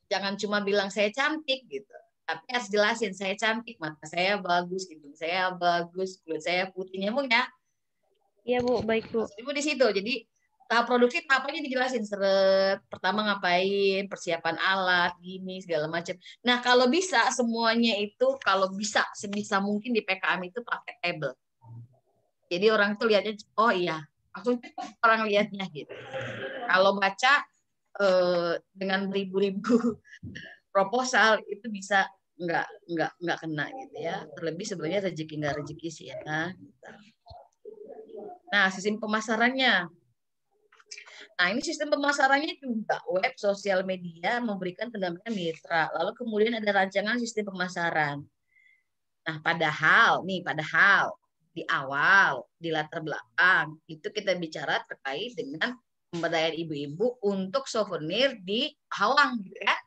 Jangan cuma bilang saya cantik gitu. Tapi harus jelasin saya cantik, mata saya bagus, hidung saya bagus, kulit saya putih, nyambung ya. Iya Bu, baik Bu. Ibu di situ. Jadi tahap produksi tahapannya dijelasin seret. Pertama ngapain, persiapan alat, gini segala macam. Nah kalau bisa semuanya itu kalau bisa sebisa mungkin di PKM itu pakai table. Jadi orang tuh lihatnya, oh iya, langsung orang lihatnya gitu. Kalau baca dengan beribu-ribu proposal itu bisa nggak kena gitu ya. Terlebih sebenarnya rezeki nggak rezeki sih ya. Nah sistem pemasarannya. Nah ini sistem pemasarannya juga web, sosial media memberikan pendampingan mitra. Lalu kemudian ada rancangan sistem pemasaran. Nah padahal di awal, di latar belakang, itu kita bicara terkait dengan pemberdayaan ibu-ibu untuk souvenir di Hawang, gitu kan?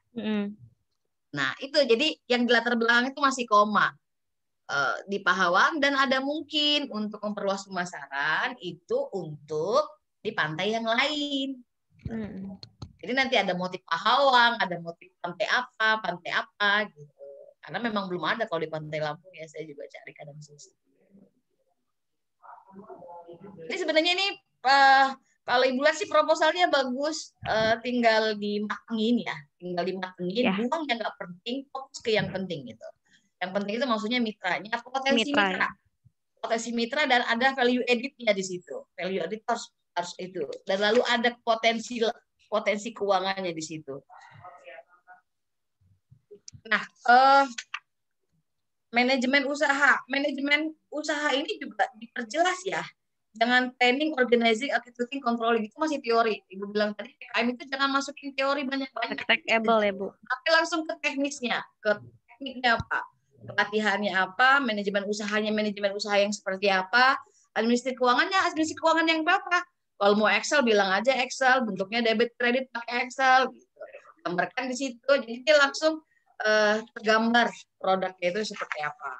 Nah, itu jadi yang di latar belakang itu masih koma di Pahawang dan ada mungkin untuk memperluas pemasaran itu untuk di pantai yang lain. Jadi nanti ada motif Pahawang, ada motif pantai apa gitu. Karena memang belum ada kalau di Pantai Lampung ya, saya juga cari kadang susah. Jadi sebenarnya ini kalau Ibu lihat sih proposalnya bagus, tinggal dimatengin ya, buang yang nggak penting, fokus ke yang penting gitu. Yang penting itu maksudnya mitranya, potensi mitra dan ada value edit-nya di situ. Value edit harus itu. Dan lalu ada potensi keuangannya di situ. Nah, manajemen usaha ini juga diperjelas ya. Jangan training, organizing, executing, controlling itu masih teori. Ibu bilang tadi PKM itu jangan masukin teori banyak-banyak. Praktekable ya Bu. Tapi langsung ke teknisnya, apa, pelatihannya apa, manajemen usaha yang seperti apa, administrasi keuangan yang berapa. Kalau mau Excel bilang aja Excel, bentuknya debit kredit pakai Excel. Gitu. Gambarkan di situ, jadi dia langsung tergambar produknya itu seperti apa.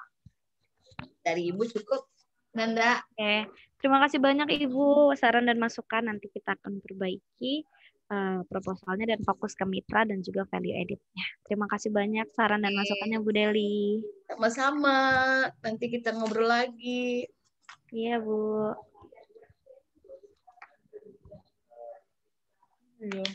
Dari Ibu cukup, Nanda. Oke. Terima kasih banyak Ibu, saran dan masukan. Nanti kita akan perbaiki proposalnya dan fokus ke mitra dan juga value edit-nya. Terima kasih banyak saran dan masukannya Bu Deli. Sama-sama. Nanti kita ngobrol lagi. Iya Bu. Iya.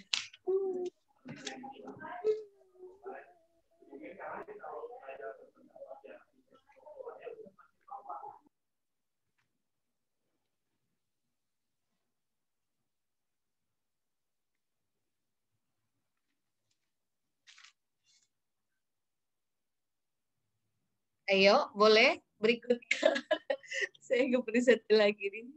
Ayo, boleh berikutnya. Saya nggak perlu satu lagi nih.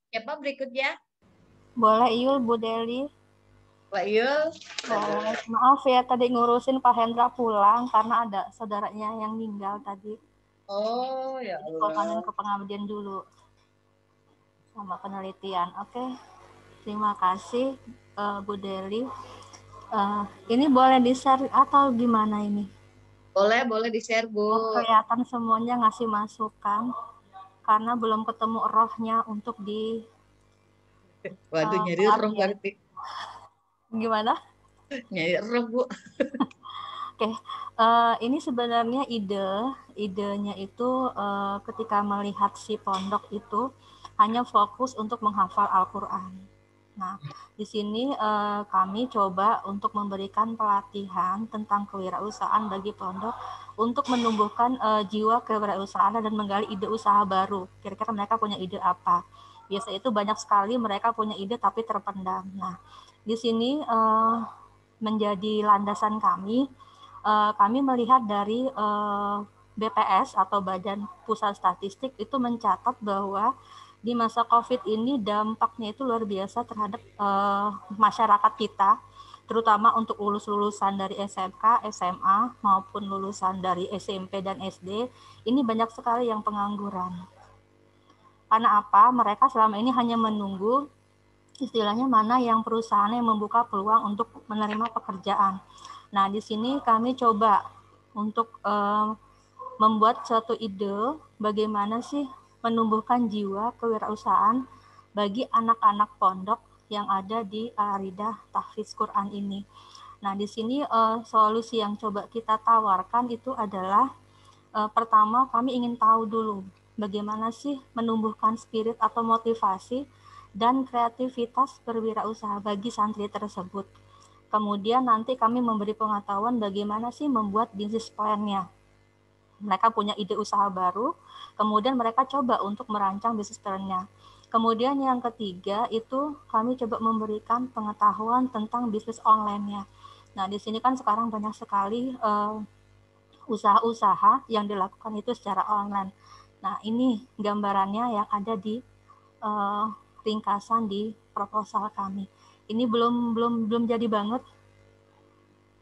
Siapa berikutnya? Boleh Yul, Bu Deli. Pak Yul. Boleh. Maaf ya tadi ngurusin Pak Hendra pulang karena ada saudaranya yang meninggal tadi. Oh ya Allah. Ke pengabdian dulu sama penelitian. Oke. Terima kasih Bu Deli. Ini boleh di-share atau gimana ini? Boleh di-share Bu. Kelihatan semuanya ngasih masukan karena belum ketemu rohnya untuk di Waduh, nyari roh berarti. Gimana? Nyari roh Bu. Oke. Ini sebenarnya idenya itu ketika melihat si pondok itu hanya fokus untuk menghafal Al-Quran. Nah, di sini kami coba untuk memberikan pelatihan tentang kewirausahaan bagi pondok untuk menumbuhkan jiwa kewirausahaan dan menggali ide usaha baru. Kira-kira mereka punya ide apa? Biasa itu banyak sekali mereka punya ide tapi terpendam. Nah, di sini menjadi landasan kami melihat dari BPS atau Badan Pusat Statistik itu mencatat bahwa di masa COVID ini dampaknya itu luar biasa terhadap masyarakat kita, terutama untuk lulusan dari SMK, SMA, maupun lulusan dari SMP dan SD, ini banyak sekali yang pengangguran. Karena apa? Mereka selama ini hanya menunggu istilahnya mana yang perusahaan yang membuka peluang untuk menerima pekerjaan. Nah, di sini kami coba untuk membuat suatu ide bagaimana sih menumbuhkan jiwa kewirausahaan bagi anak-anak pondok yang ada di Al-Aridah Tahfiz Quran ini. Nah, di sini solusi yang coba kita tawarkan itu adalah pertama kami ingin tahu dulu bagaimana sih menumbuhkan spirit atau motivasi dan kreativitas berwirausaha bagi santri tersebut. Kemudian nanti kami memberi pengetahuan bagaimana sih membuat bisnis plan-nya. Mereka punya ide usaha baru, kemudian mereka coba untuk merancang bisnis plan-nya. Kemudian yang ketiga itu kami coba memberikan pengetahuan tentang bisnis online-nya. Nah, di sini kan sekarang banyak sekali usaha-usaha yang dilakukan itu secara online. Nah, ini gambarannya yang ada di ringkasan di proposal kami. Ini belum jadi banget.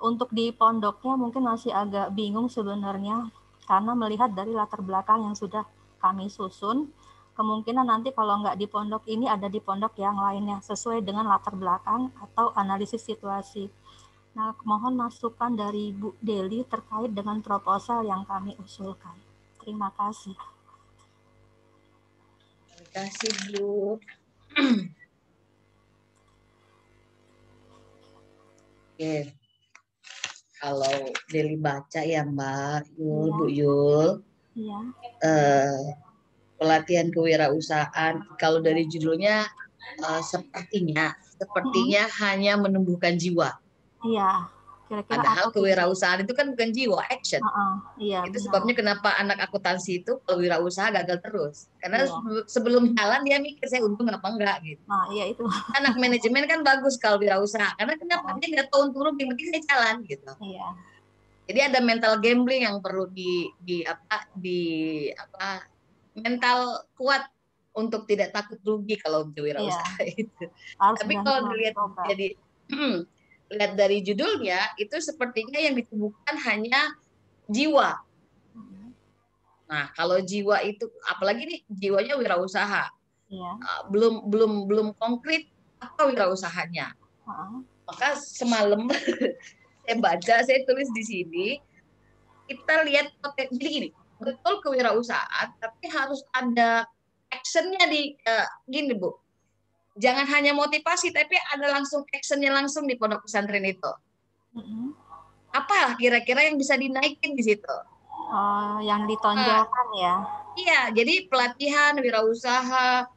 Untuk di pondoknya mungkin masih agak bingung sebenarnya, karena melihat dari latar belakang yang sudah kami susun, kemungkinan nanti kalau nggak di pondok ini ada di pondok yang lainnya, sesuai dengan latar belakang atau analisis situasi. Nah, mohon masukan dari Bu Deli terkait dengan proposal yang kami usulkan. Terima kasih. Terima kasih, Bu. Oke. Kalau Deli baca ya Mbak Yul, Bu Yul, Iya. Pelatihan kewirausahaan, kalau dari judulnya sepertinya hanya menumbuhkan jiwa. Iya. Kira-kira Padahal apa kewirausahaan itu kan bukan jiwa, action. Iya, itu benar. sebabnya kenapa anak akuntansi itu kalau wirausaha gagal terus. Karena Iya. sebelum jalan dia mikir saya untung apa enggak gitu. Nah, iya itu. Anak manajemen kan bagus kalau wirausaha, karena kenapa dia nggak tahu untung rugi, yang penting saya jalan gitu. Iya. Jadi ada mental gambling yang perlu mental kuat untuk tidak takut rugi kalau untuk wirausaha itu. Tapi kalau dilihat jadi lihat dari judulnya itu sepertinya yang ditumbuhkan hanya jiwa. Nah, kalau jiwa itu apalagi nih jiwanya wirausaha. Iya. Belum konkret apa wirausahanya. Maka semalam saya tulis di sini, kita lihat jadi gini, betul kewirausahaan, tapi harus ada actionnya gini Bu. Jangan hanya motivasi, tapi ada langsung actionnya langsung di pondok pesantren itu. Apa kira-kira yang bisa dinaikin di situ? Yang ditonjolkan ya? Iya, jadi pelatihan wirausaha,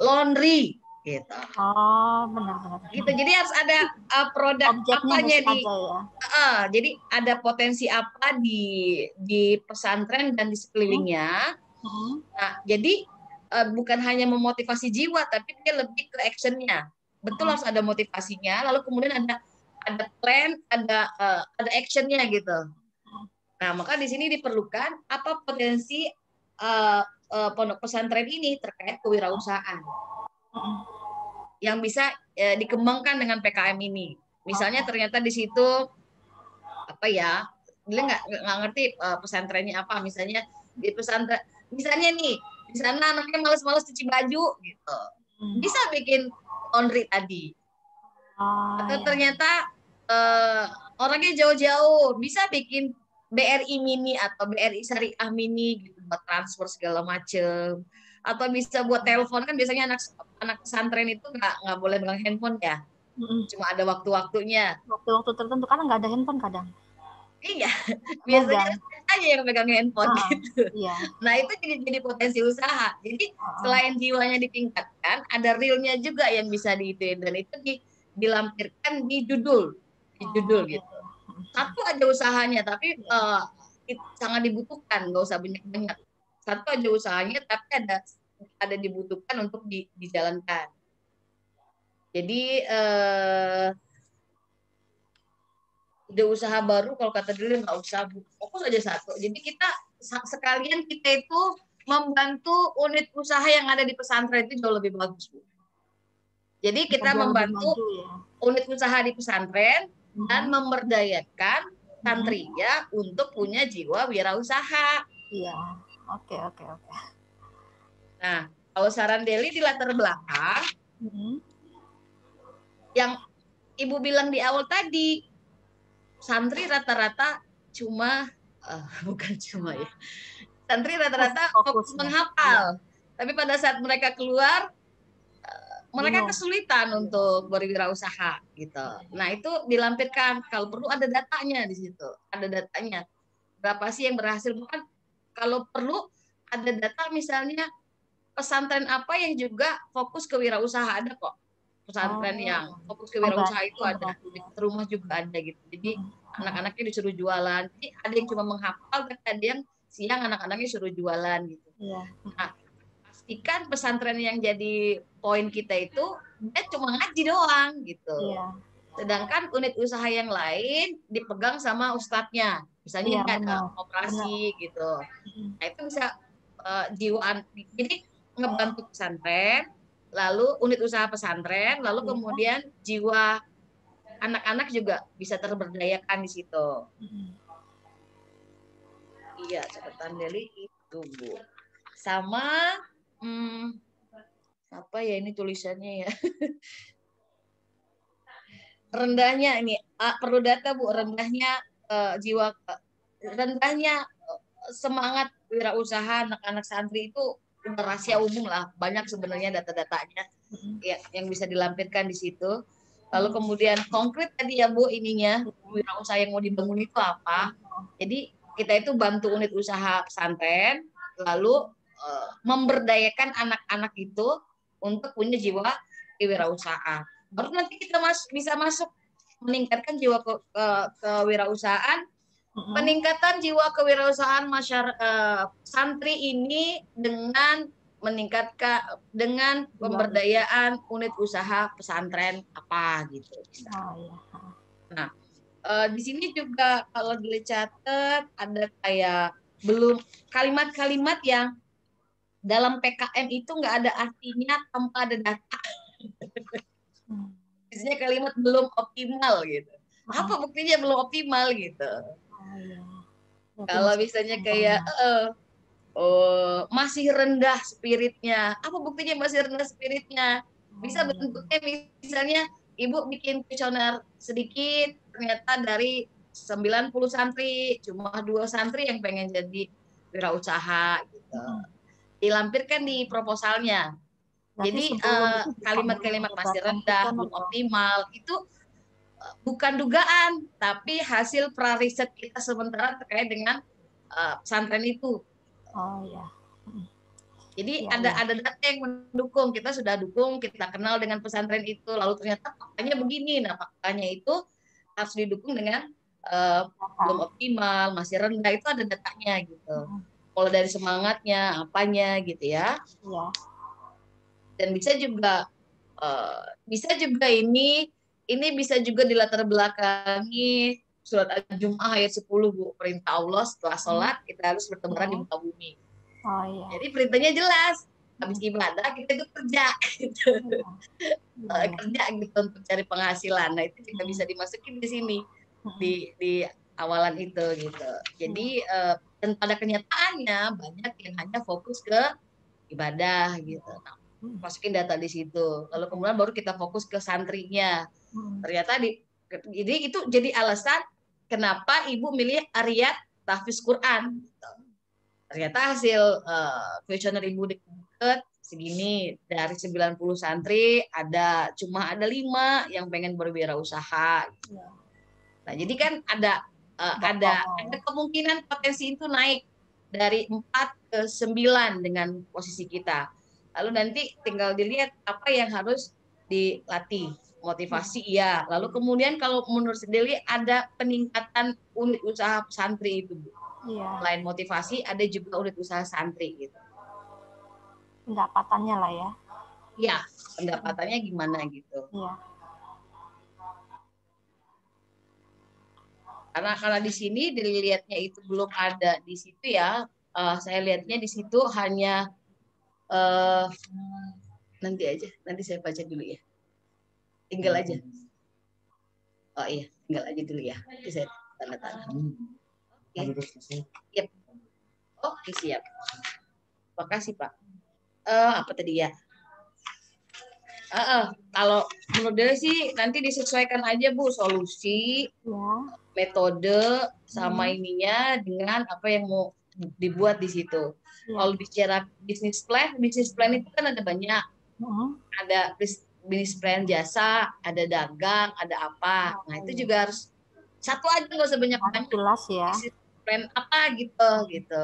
laundry, gitu. Oh, benar-benar. Gitu. Jadi harus ada produk apanya jadi ada potensi apa di pesantren dan di sekelilingnya. Nah, jadi bukan hanya memotivasi jiwa, tapi dia lebih ke actionnya. Betul harus ada motivasinya, lalu kemudian ada plan, ada actionnya gitu. Nah, maka di sini diperlukan apa potensi pondok pesantren ini terkait kewirausahaan yang bisa dikembangkan dengan PKM ini. Misalnya ternyata di situ apa ya, dia nggak ngerti pesantrennya apa. Misalnya di pesantren, misalnya nih di sana anaknya malas-malas cuci baju gitu, bisa bikin laundry tadi. Atau ternyata orangnya jauh-jauh, bisa bikin BRI mini atau BRI Syariah mini gitu, buat transfer segala macem. Atau bisa buat telepon, kan biasanya anak pesantren itu nggak boleh megang handphone ya, cuma ada waktu-waktunya. Waktu-waktu tertentu, karena nggak ada handphone kadang. Iya, biasanya aja yang pegang handphone gitu. Iya. Nah itu jadi potensi usaha. Jadi selain jiwanya ditingkatkan, ada realnya juga yang bisa diituin, dan itu dilampirkan di judul gitu. Satu aja usahanya, tapi sangat dibutuhkan, nggak usah banyak-banyak. Satu aja usahanya, tapi ada dibutuhkan untuk dijalankan. Jadi ide usaha baru kalau kata dulu nggak usah, fokus aja satu. Jadi sekalian kita itu membantu unit usaha yang ada di pesantren itu jauh lebih bagus, Bu. Jadi kita membantu unit usaha di pesantren dan memberdayakan santrinya untuk punya jiwa wirausaha. Iya, oke. Nah, kalau saran Deli di latar belakang, yang Ibu bilang di awal tadi, santri rata-rata bukan cuma ya. Santri rata-rata fokus menghafal. Tapi pada saat mereka keluar, mereka kesulitan untuk berwirausaha gitu. Nah, itu dilampirkan, kalau perlu ada datanya di situ. Ada datanya. Berapa sih yang berhasil? Bukan kalau perlu ada data, misalnya pesantren apa yang juga fokus ke wirausaha, ada kok. Pesantren yang fokus ke wirausaha itu ada, di rumah juga ada gitu. Jadi anak-anaknya disuruh jualan. Jadi ada yang cuma menghafal, ada yang siang anak-anaknya suruh jualan gitu. Nah, pastikan pesantren yang jadi poin kita itu dia cuma ngaji doang gitu. Sedangkan unit usaha yang lain dipegang sama ustadznya. Misalnya ada operasi gitu. Nah, itu bisa jiwaan. Jadi ngebantu pesantren, lalu unit usaha pesantren, lalu kemudian jiwa anak-anak juga bisa terberdayakan di situ. Iya, catatan Deli itu, Bu. Sama apa ya ini tulisannya ya? Rendahnya ini perlu data, Bu, rendahnya rendahnya semangat wirausaha anak-anak santri itu udah rahasia umum lah, banyak sebenarnya data-datanya ya yang bisa dilampirkan di situ. Lalu kemudian konkret tadi ya, Bu, ininya wirausaha yang mau dibangun itu apa. Jadi kita itu bantu unit usaha pesantren, lalu memberdayakan anak-anak itu untuk punya jiwa kewirausahaan. Baru nanti kita bisa masuk meningkatkan jiwa kewirausahaan. Peningkatan jiwa kewirausahaan masyarakat santri ini dengan meningkatkan dengan pemberdayaan unit usaha pesantren apa gitu. Nah, di sini juga kalau dicatat ada kayak belum kalimat-kalimat yang dalam PKM itu nggak ada artinya tanpa ada data. Biasanya kalimat belum optimal gitu. Apa buktinya belum optimal gitu? Kalau misalnya kayak masih rendah spiritnya, apa buktinya masih rendah spiritnya? Bisa bentuknya misalnya Ibu bikin kuesioner sedikit, ternyata dari 90 santri cuma 2 santri yang pengen jadi wirausaha gitu. Dilampirkan di proposalnya. Jadi kalimat-kalimat masih rendah, belum optimal itu bukan dugaan, tapi hasil prariset kita sementara terkait dengan pesantren itu. Jadi ada data yang mendukung, kita sudah dukung, kita kenal dengan pesantren itu, lalu ternyata faktanya begini. Nah, faktanya itu harus didukung dengan belum optimal, masih rendah, itu ada datanya gitu. Kalau dari semangatnya, apanya gitu ya. Dan bisa juga ini bisa juga dilatar belakangi surat Al-Jum'ah ayat 10, Bu. Perintah Allah setelah sholat kita harus bertebaran di muka bumi. Jadi perintahnya jelas. Habis ibadah kita itu kerja gitu. Kerja gitu untuk cari penghasilan. Nah, itu juga bisa dimasukin di sini di awalan itu gitu. Jadi dan pada kenyataannya banyak yang hanya fokus ke ibadah gitu. Nah, masukin data di situ. Lalu kemudian baru kita fokus ke santrinya. Ternyata jadi itu jadi alasan kenapa Ibu milih Ariyat Tahfiz Quran. Ternyata hasil kuesioner Ibu deket segini, dari 90 santri cuma ada 5 yang pengen berwirausaha. Nah, jadi kan ada ada kemungkinan potensi itu naik dari 4 ke 9 dengan posisi kita. Lalu nanti tinggal dilihat apa yang harus dilatih. Motivasi iya. Lalu kemudian kalau menurut Deli ada peningkatan unit usaha santri itu, Bu. Iya. Selain motivasi ada juga unit usaha santri gitu. Pendapatannya lah ya. Iya, pendapatannya gimana gitu. Iya. Karena di sini dilihatnya itu belum ada di situ ya. Saya lihatnya di situ hanya nanti saya baca dulu ya. Tinggal aja. Oh iya, tinggal aja dulu ya. Nanti saya tanda tangan. Yep. Oke, siap. Makasih, Pak. Apa tadi ya? Kalau menurut dia sih nanti disesuaikan aja, Bu, solusi, metode sama ininya dengan apa yang mau dibuat di situ. Kalau bicara bisnis plan itu kan ada banyak. Ada bisnis plan jasa, ada dagang, ada apa. Nah, itu juga harus satu aja, nggak usah banyak-banyak. Jelas ya. Bisnis plan apa gitu.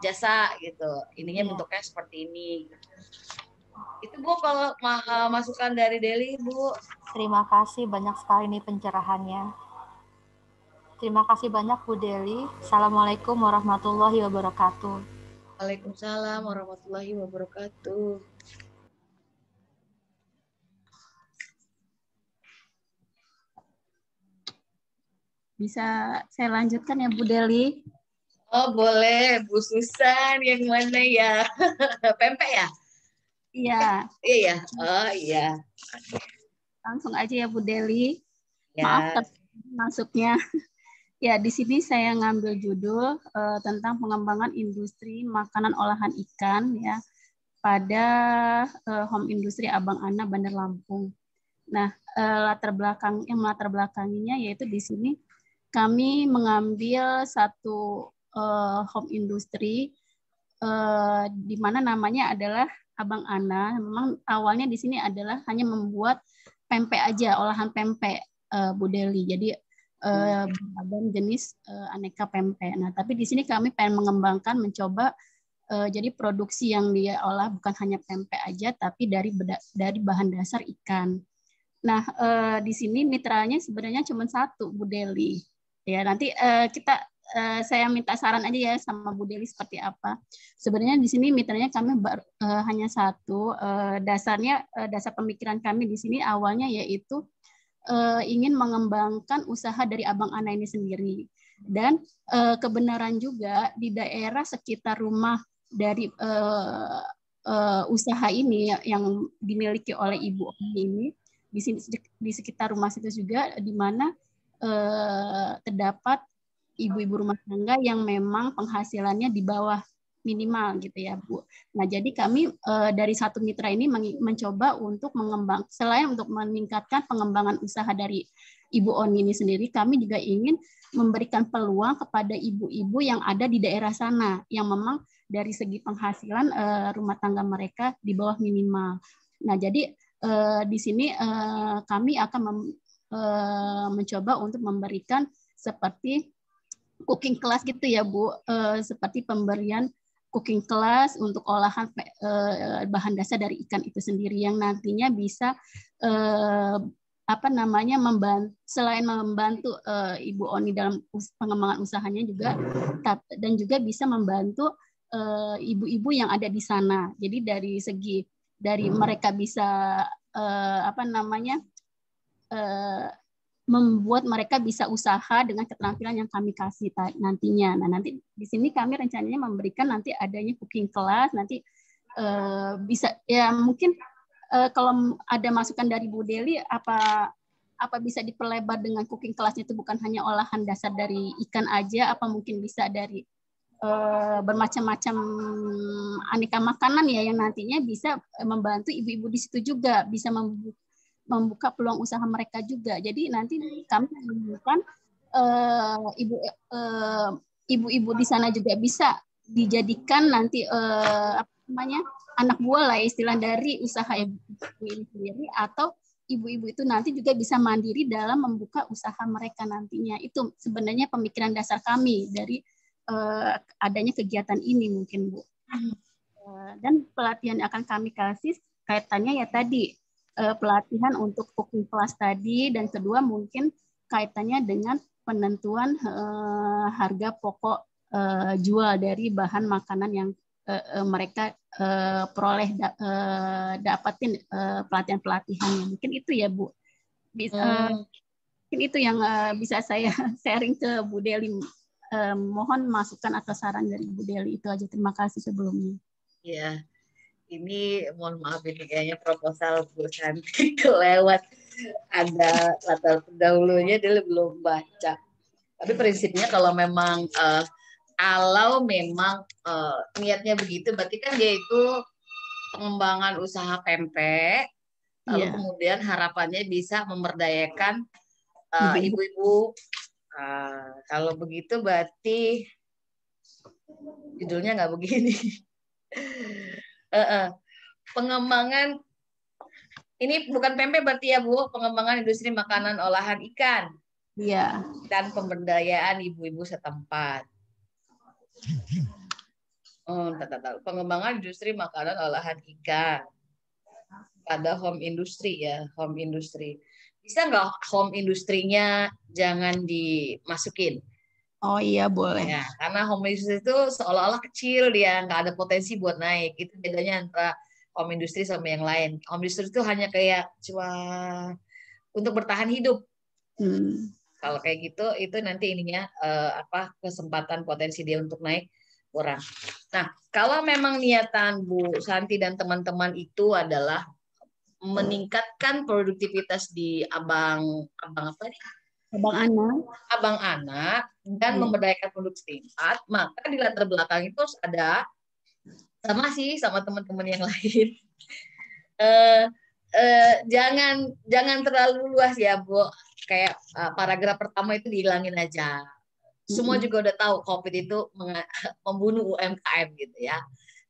Jasa gitu. Ininya bentuknya seperti ini. Itu Bu kalau masukan dari Deli, Bu. Terima kasih banyak sekali nih pencerahannya. Terima kasih banyak Bu Deli. Assalamualaikum warahmatullahi wabarakatuh. Waalaikumsalam warahmatullahi wabarakatuh. Bisa saya lanjutkan ya Bu Deli? Oh boleh, Bu Susan yang mana ya? Pempek ya? Iya. Iya. Oh iya. Langsung aja ya Bu Deli. Ya. Maaf masuknya. Ya, di sini saya ngambil judul tentang pengembangan industri makanan olahan ikan ya pada home industri Abang Ana Bandar Lampung. Nah, latar belakanginya yaitu di sini kami mengambil satu home industri di mana namanya adalah Abang Ana. Memang awalnya di sini adalah hanya membuat pempek aja, olahan pempek, Bu Deli. Jadi beragam jenis aneka pempek. Nah, tapi di sini kami pengen mengembangkan, mencoba jadi produksi yang dia olah bukan hanya pempek aja, tapi dari bahan dasar ikan. Nah, di sini mitranya sebenarnya cuma satu, Bu Deli. Ya, nanti saya minta saran aja ya sama Bu Deli seperti apa. Sebenarnya di sini mitranya kami hanya satu. Dasar pemikiran kami di sini awalnya yaitu ingin mengembangkan usaha dari Abang Ana ini sendiri. Dan kebenaran juga di daerah sekitar rumah dari usaha ini yang dimiliki oleh Ibu ini, di sini di sekitar rumah situ juga di mana terdapat ibu-ibu rumah tangga yang memang penghasilannya di bawah minimal gitu ya Bu. Nah jadi kami dari satu mitra ini mencoba untuk selain untuk meningkatkan pengembangan usaha dari Ibu Oni ini sendiri, kami juga ingin memberikan peluang kepada ibu-ibu yang ada di daerah sana yang memang dari segi penghasilan rumah tangga mereka di bawah minimal. Nah jadi di sini kami akan mencoba untuk memberikan seperti cooking class gitu ya Bu, seperti pemberian cooking class untuk olahan bahan dasar dari ikan itu sendiri yang nantinya bisa selain membantu Ibu Oni dalam pengembangan usahanya juga, dan juga bisa membantu ibu-ibu yang ada di sana. Jadi dari mereka bisa membuat mereka bisa usaha dengan keterampilan yang kami kasih nantinya. Nah, nanti di sini kami rencananya memberikan nanti adanya cooking class, nanti bisa ya mungkin kalau ada masukan dari Bu Deli apa bisa diperlebar dengan cooking class itu bukan hanya olahan dasar dari ikan aja, apa mungkin bisa dari bermacam-macam aneka makanan ya yang nantinya bisa membantu ibu-ibu di situ juga bisa membuka peluang usaha mereka juga. Jadi nanti kami menemukan ibu-ibu di sana juga bisa dijadikan nanti anak buah lah istilah dari usaha ibu ini sendiri, atau ibu-ibu itu nanti juga bisa mandiri dalam membuka usaha mereka nantinya. Itu sebenarnya pemikiran dasar kami dari adanya kegiatan ini mungkin, Bu. Dan pelatihan yang akan kami kasih kaitannya ya tadi pelatihan untuk cooking class tadi, dan kedua mungkin kaitannya dengan penentuan harga pokok jual dari bahan makanan yang mereka peroleh dapatin pelatihan-pelatihannya. Mungkin itu ya, Bu. Mungkin itu yang bisa saya sharing ke Bu Deli. Mohon masukan atau saran dari Bu Deli. Itu aja. Terima kasih sebelumnya. Ya, ini mohon maaf ini kayaknya proposal Bu Santi kelewat. Ada latar pendahulunya dia belum baca. Tapi prinsipnya kalau memang niatnya begitu, berarti kan dia itu pengembangan usaha pempek, lalu kemudian harapannya bisa memberdayakan ibu-ibu. Kalau begitu berarti judulnya nggak begini. Pengembangan ini bukan pempek berarti ya, Bu, pengembangan industri makanan olahan ikan. Iya. Dan pemberdayaan ibu-ibu setempat. Pengembangan industri makanan olahan ikan pada home industry ya, home industry. Bisa nggak home industrinya jangan dimasukin? Oh iya, boleh. Ya, karena home industry itu seolah-olah kecil, dia nggak ada potensi buat naik. Itu bedanya antara home industry sama yang lain. Home industry itu hanya kayak cuma untuk bertahan hidup. Kalau kayak gitu, itu nanti ininya kesempatan potensi dia untuk naik kurang. Nah, kalau memang niatan Bu Santi dan teman-teman itu adalah meningkatkan produktivitas di abang anak dan memberdayakan produksi tingkat, maka di latar belakang itu harus ada sama teman-teman yang lain. Jangan terlalu luas ya, Bu. Kayak paragraf pertama itu dihilangin aja. Semua juga udah tahu COVID itu membunuh UMKM gitu ya.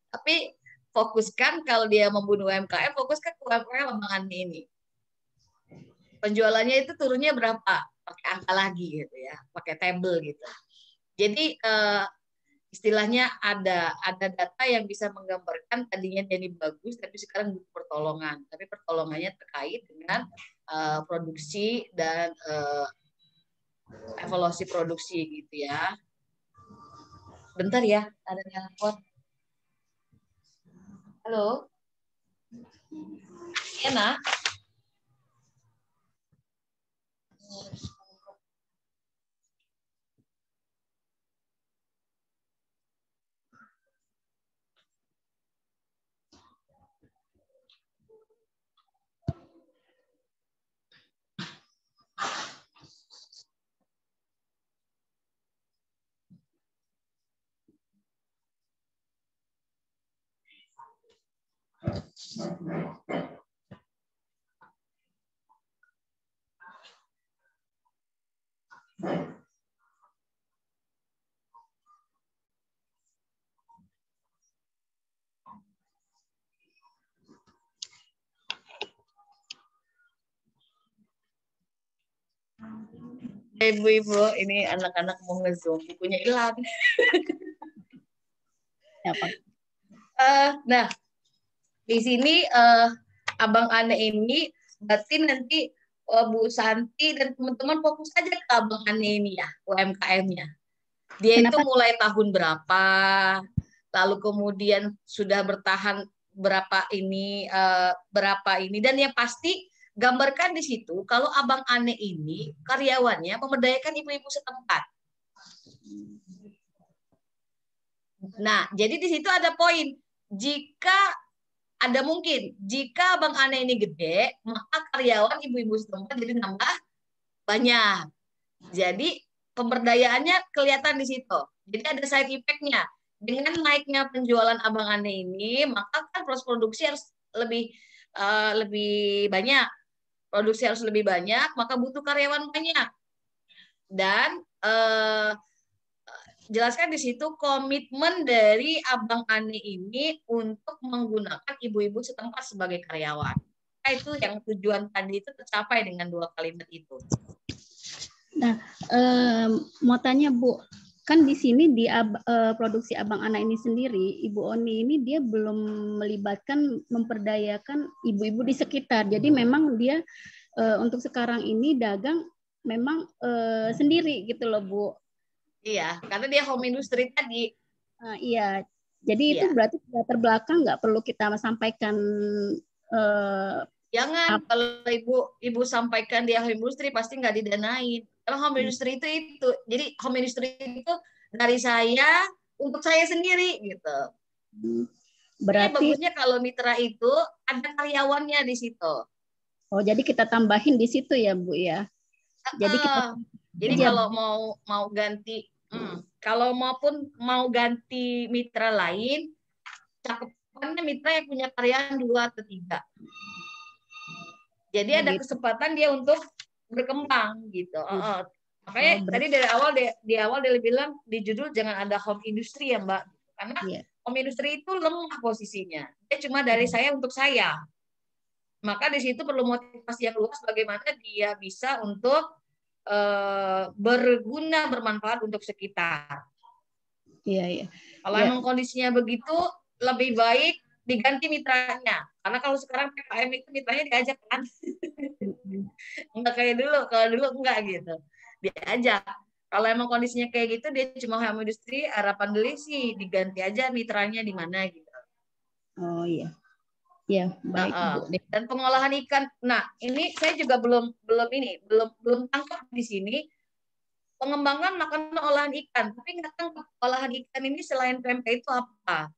Tapi fokuskan kalau dia membunuh UMKM, fokuskan ke UMKM Abang Ane ini. Penjualannya itu turunnya berapa? Pakai angka lagi gitu ya, pakai table gitu. Jadi istilahnya ada data yang bisa menggambarkan tadinya dia ini bagus, tapi sekarang butuh pertolongan. Tapi pertolongannya terkait dengan produksi dan evaluasi produksi gitu ya. Bentar ya, ada telepon. Halo, ya Nak? Ibu-ibu, ini anak-anak mau nge-zoom, bukunya hilang. Nah, di sini Abang Ane ini berarti nanti Bu Santi dan teman-teman fokus aja ke Abang Ane ini ya, UMKM-nya. Dia itu mulai tahun berapa, lalu kemudian sudah bertahan berapa ini, dan yang pasti gambarkan di situ kalau Abang Ane ini karyawannya memberdayakan ibu-ibu setempat. Nah, jadi di situ ada poin. Jika Abang Ane ini gede, maka karyawan ibu-ibu setempat jadi nambah banyak. Jadi pemberdayaannya kelihatan di situ. Jadi ada side effect-nya. Dengan naiknya penjualan Abang Ane ini, maka kan proses produksi harus lebih banyak. Produksi harus lebih banyak, maka butuh karyawan banyak. Dan jelaskan di situ komitmen dari Abang Ane ini untuk menggunakan ibu-ibu setempat sebagai karyawan. apakah itu yang tujuan tadi itu tercapai dengan 2 kalimat itu? Nah, mau tanya Bu, kan di sini di produksi Abang Ana ini sendiri, Ibu Oni ini dia belum melibatkan, memperdayakan ibu-ibu di sekitar. Jadi memang dia untuk sekarang ini dagang memang sendiri gitu loh Bu. Iya, karena dia home industry tadi. Iya, jadi itu berarti latar belakang nggak perlu kita sampaikan. Jangan, kalau ibu sampaikan dia home industry pasti nggak didanain. Karena home industry itu, jadi home industry itu dari saya untuk saya sendiri gitu. Berarti bagusnya kalau mitra itu ada karyawannya di situ. Oh, jadi kita tambahin di situ ya Bu ya. Jadi kalau mau ganti, kalau mau ganti mitra lain, cakupannya mitra yang punya karyawan 2 atau 3. Jadi ada kesempatan dia untuk berkembang gitu. Makanya tadi di awal dia bilang di judul jangan ada home industry ya Mbak, karena home industry itu lemah posisinya. Dia cuma dari saya untuk saya. Maka di situ perlu motivasi yang luas bagaimana dia bisa untuk berguna, bermanfaat untuk sekitar. Iya. Kalau emang kondisinya begitu, lebih baik diganti mitranya. Karena kalau sekarang PKM itu mitranya diajak kan. Enggak kayak dulu. Kalau dulu enggak gitu. Diajak. Kalau emang kondisinya kayak gitu, dia cuma home industry, harapan beli sih diganti aja mitranya di mana gitu. Oh iya. Ya, baik Bu. Dan pengolahan ikan. Nah, ini saya juga belum tangkap di sini. Pengembangan makanan olahan ikan, tapi nggak tahu olahan ikan ini selain pempek itu apa?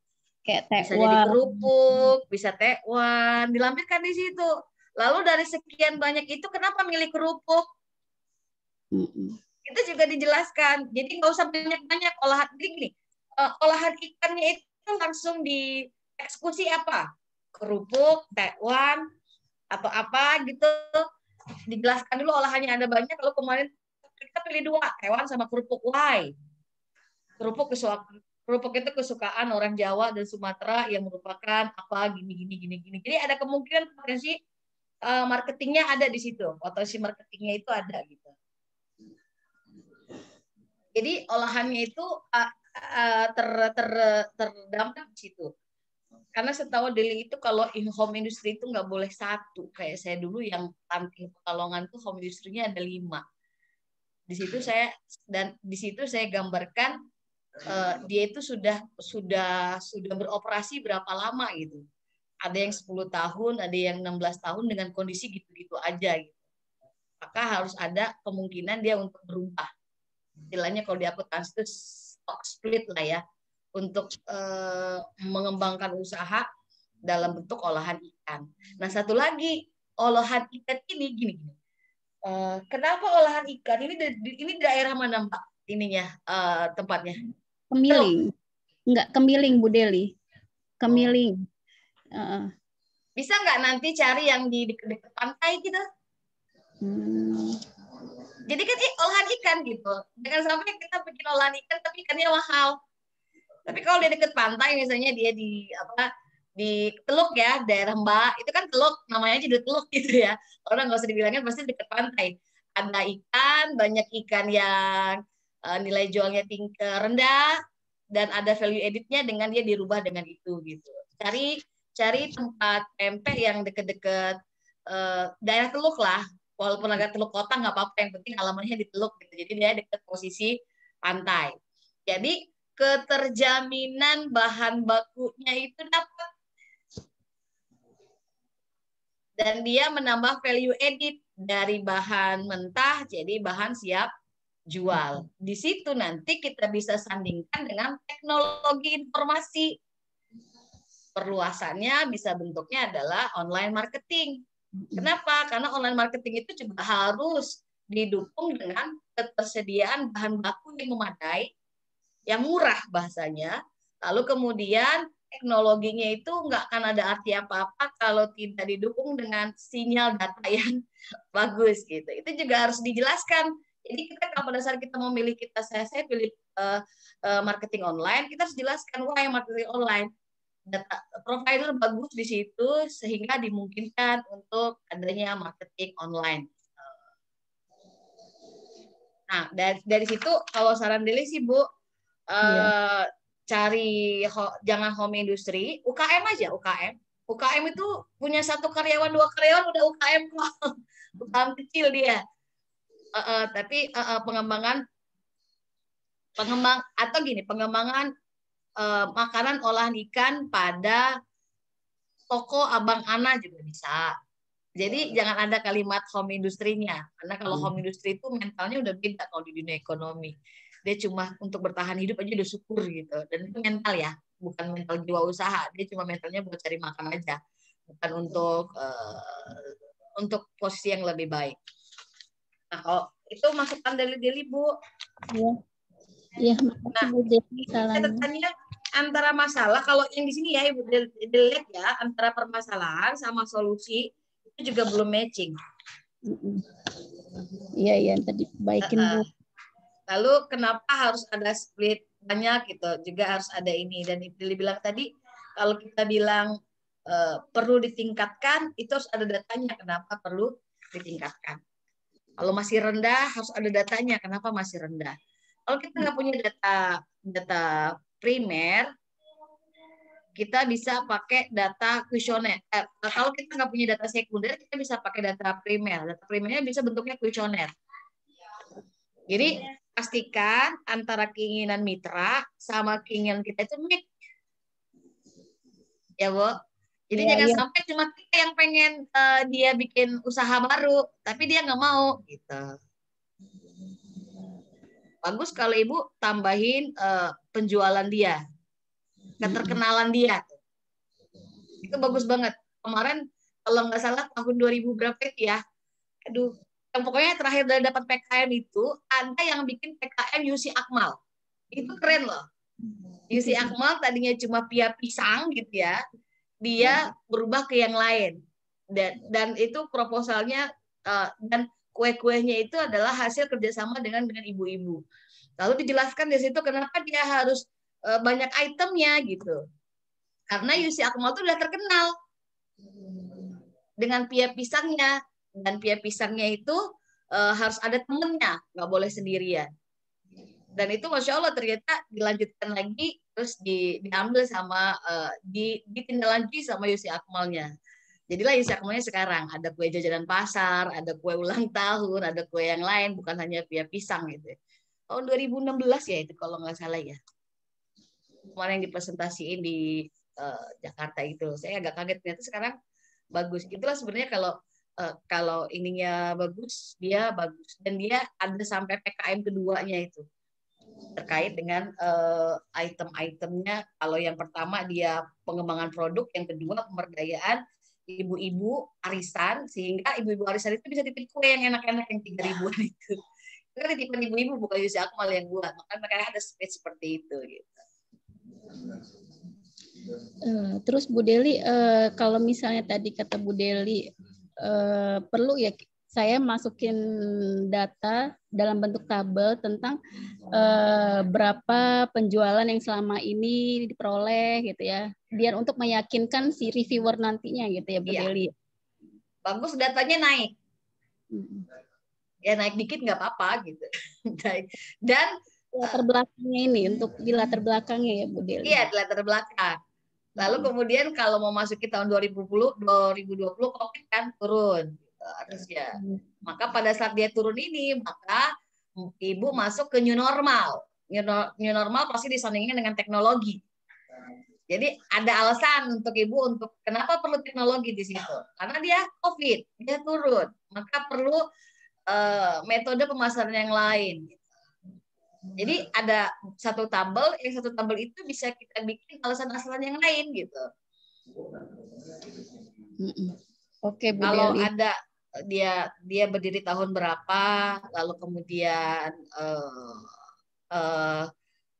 Kayak bisa jadi kerupuk, bisa tekwan, dilampirkan di situ. Lalu dari sekian banyak itu kenapa milih kerupuk? Itu juga dijelaskan. Jadi nggak usah banyak-banyak olahan. Jadi gini, olahan ikannya itu langsung dieksekusi apa? Kerupuk, tekwan, atau apa gitu. Dijelaskan dulu olahannya ada banyak. Kalau kemarin kita pilih 2, hewan sama kerupuk. Why? Kerupuk itu kesukaan orang Jawa dan Sumatera yang merupakan apa gini. Jadi ada kemungkinan potensi marketingnya ada di situ. Potensi marketingnya itu ada gitu. Jadi olahannya itu terdampak di situ. Karena setahu Deli itu kalau home industry itu nggak boleh 1. Kayak saya dulu yang tampil Pekalongan tuh home industry-nya ada 5. Di situ saya gambarkan dia itu sudah beroperasi berapa lama gitu. Ada yang 10 tahun, ada yang 16 tahun dengan kondisi gitu-gitu aja gitu. Maka harus ada kemungkinan dia untuk berubah. Istilahnya kalau di akuntansi itu stock split lah ya, untuk mengembangkan usaha dalam bentuk olahan ikan. Nah, satu lagi, olahan ikan ini gini. Kenapa olahan ikan ini daerah mana Mbak ininya tempatnya? Kemiling. Enggak, Kemiling Bu Deli. Kemiling. Bisa nggak nanti cari yang di dekat pantai gitu? Jadi kan olahan ikan gitu. Jangan sampai kita bikin olahan ikan tapi ikannya mahal. Tapi kalau di dekat pantai misalnya dia di Teluk ya, daerah Mbak, itu kan Teluk, namanya aja udah Teluk gitu ya. Orang nggak usah dibilangin pasti dekat pantai. Ada ikan, banyak ikan yang nilai jualnya rendah dan ada value editnya dengan dia dirubah dengan itu gitu. Cari tempat pempek yang deket-deket daerah Teluk lah, walaupun agak Teluk kota nggak apa-apa, yang penting alamannya di Teluk gitu. Jadi dia dekat posisi pantai. Jadi keterjaminan bahan bakunya itu dapat dan dia menambah value edit dari bahan mentah jadi bahan siap jual. Di situ nanti kita bisa sandingkan dengan teknologi informasi. Perluasannya bisa bentuknya adalah online marketing. Kenapa? Karena online marketing itu juga harus didukung dengan ketersediaan bahan baku yang memadai, yang murah bahasanya. Lalu kemudian teknologinya itu nggak akan ada arti apa-apa kalau tidak didukung dengan sinyal data yang bagus gitu. Itu juga harus dijelaskan. Jadi kita kalau pada saat kita memilih saya pilih marketing online, kita harus jelaskan why marketing online. data provider bagus di situ sehingga dimungkinkan untuk adanya marketing online. Nah, dari situ kalau saran Deli sih Bu, cari jangan home industry, UKM aja, UKM. UKM itu punya 1 karyawan, 2 karyawan udah UKM kok. UKM kecil dia. Tapi pengembangan makanan olahan ikan pada toko Abang Ana juga bisa. Jadi jangan ada kalimat home industry-nya. Karena kalau home industry itu mentalnya udah beda kalau di dunia ekonomi. Dia cuma untuk bertahan hidup aja udah syukur gitu. Dan itu mental ya, bukan mental jiwa usaha. Dia cuma mentalnya buat cari makan aja. Bukan untuk posisi yang lebih baik. Nah, kalau itu masukan dari Deli, Bu. Iya. Iya, makasih Bu Deli sarannya. Catatannya antara masalah, kalau yang di sini ya Ibu lihat ya, antara permasalahan sama solusi itu juga belum matching. Iya, tadi baikin Bu. Lalu kenapa harus ada split banyak gitu, juga harus ada ini. Dan Deli bilang tadi, kalau kita bilang perlu ditingkatkan, itu harus ada datanya kenapa perlu ditingkatkan. Kalau masih rendah, harus ada datanya kenapa masih rendah. Kalau kita nggak punya data primer, kita bisa pakai data kuesioner. Kalau kita nggak punya data sekunder, kita bisa pakai data primer. Data primernya bisa bentuknya kuesioner. Jadi pastikan antara keinginan mitra sama keinginan kita itu match. Ya, Bu. Jadi jangan sampai cuma kita yang pengen dia bikin usaha baru, tapi dia nggak mau gitu. Bagus kalau Ibu tambahin penjualan dia, keterkenalan dia. Itu bagus banget. Kemarin kalau nggak salah tahun 2000 berapa itu ya? Aduh, yang pokoknya terakhir dari dapat PKM itu ada yang bikin PKM Yusi Akmal. Itu keren loh. Yusi Akmal tadinya cuma pia pisang gitu ya. Dia berubah ke yang lain. Dan itu proposalnya dan kue-kuenya itu adalah hasil kerjasama dengan ibu-ibu. Lalu dijelaskan di situ kenapa dia harus banyak itemnya gitu. Karena Yusi Akmal itu udah terkenal dengan pia pisangnya. Dan pia pisangnya itu harus ada temennya, nggak boleh sendirian. Dan itu Masya Allah ternyata dilanjutkan lagi, terus diambil sama, ditindaklanjuti sama Yusi Akmalnya. Jadilah Yusi Akmalnya sekarang, ada kue jajanan pasar, ada kue ulang tahun, ada kue yang lain, bukan hanya pia pisang gitu. Tahun 2016 ya itu kalau nggak salah ya. Kemarin yang dipresentasiin di Jakarta itu. Saya agak kaget, ternyata sekarang bagus. Itulah sebenarnya kalau ininya bagus, dia bagus. Dan dia ada sampai PKM keduanya itu. Terkait dengan item-itemnya. Kalau yang pertama dia pengembangan produk, yang kedua pemberdayaan ibu-ibu arisan, sehingga ibu-ibu arisan itu bisa titip kue yang enak-enak yang 3.000-an itu. Itu kan titipan ibu-ibu, bukan Yusi Akmal yang buat. Makanya mereka ada space seperti itu. Gitu. Terus Bu Deli, kalau misalnya tadi kata Bu Deli, perlu ya saya masukin data dalam bentuk tabel tentang berapa penjualan yang selama ini diperoleh gitu ya, biar untuk meyakinkan si reviewer nantinya gitu ya Bu Deli. Bagus, datanya naik. Ya naik dikit nggak apa-apa gitu. Dan latar belakangnya ini, untuk di latar belakangnya ya Bu Deli. Iya, di latar belakang. Lalu kemudian kalau mau masuk ke tahun 2020 COVID kan turun. Harusnya. Maka pada saat dia turun ini, maka Ibu masuk ke new normal. New normal pasti disandingkan dengan teknologi. Jadi ada alasan untuk Ibu untuk kenapa perlu teknologi di situ. Karena dia COVID, dia turun. Maka perlu metode pemasaran yang lain. Jadi ada satu tabel, yang satu tabel itu bisa kita bikin alasan-alasan yang lain gitu. Oke, Bu Kalau Deli. ada dia berdiri tahun berapa, lalu kemudian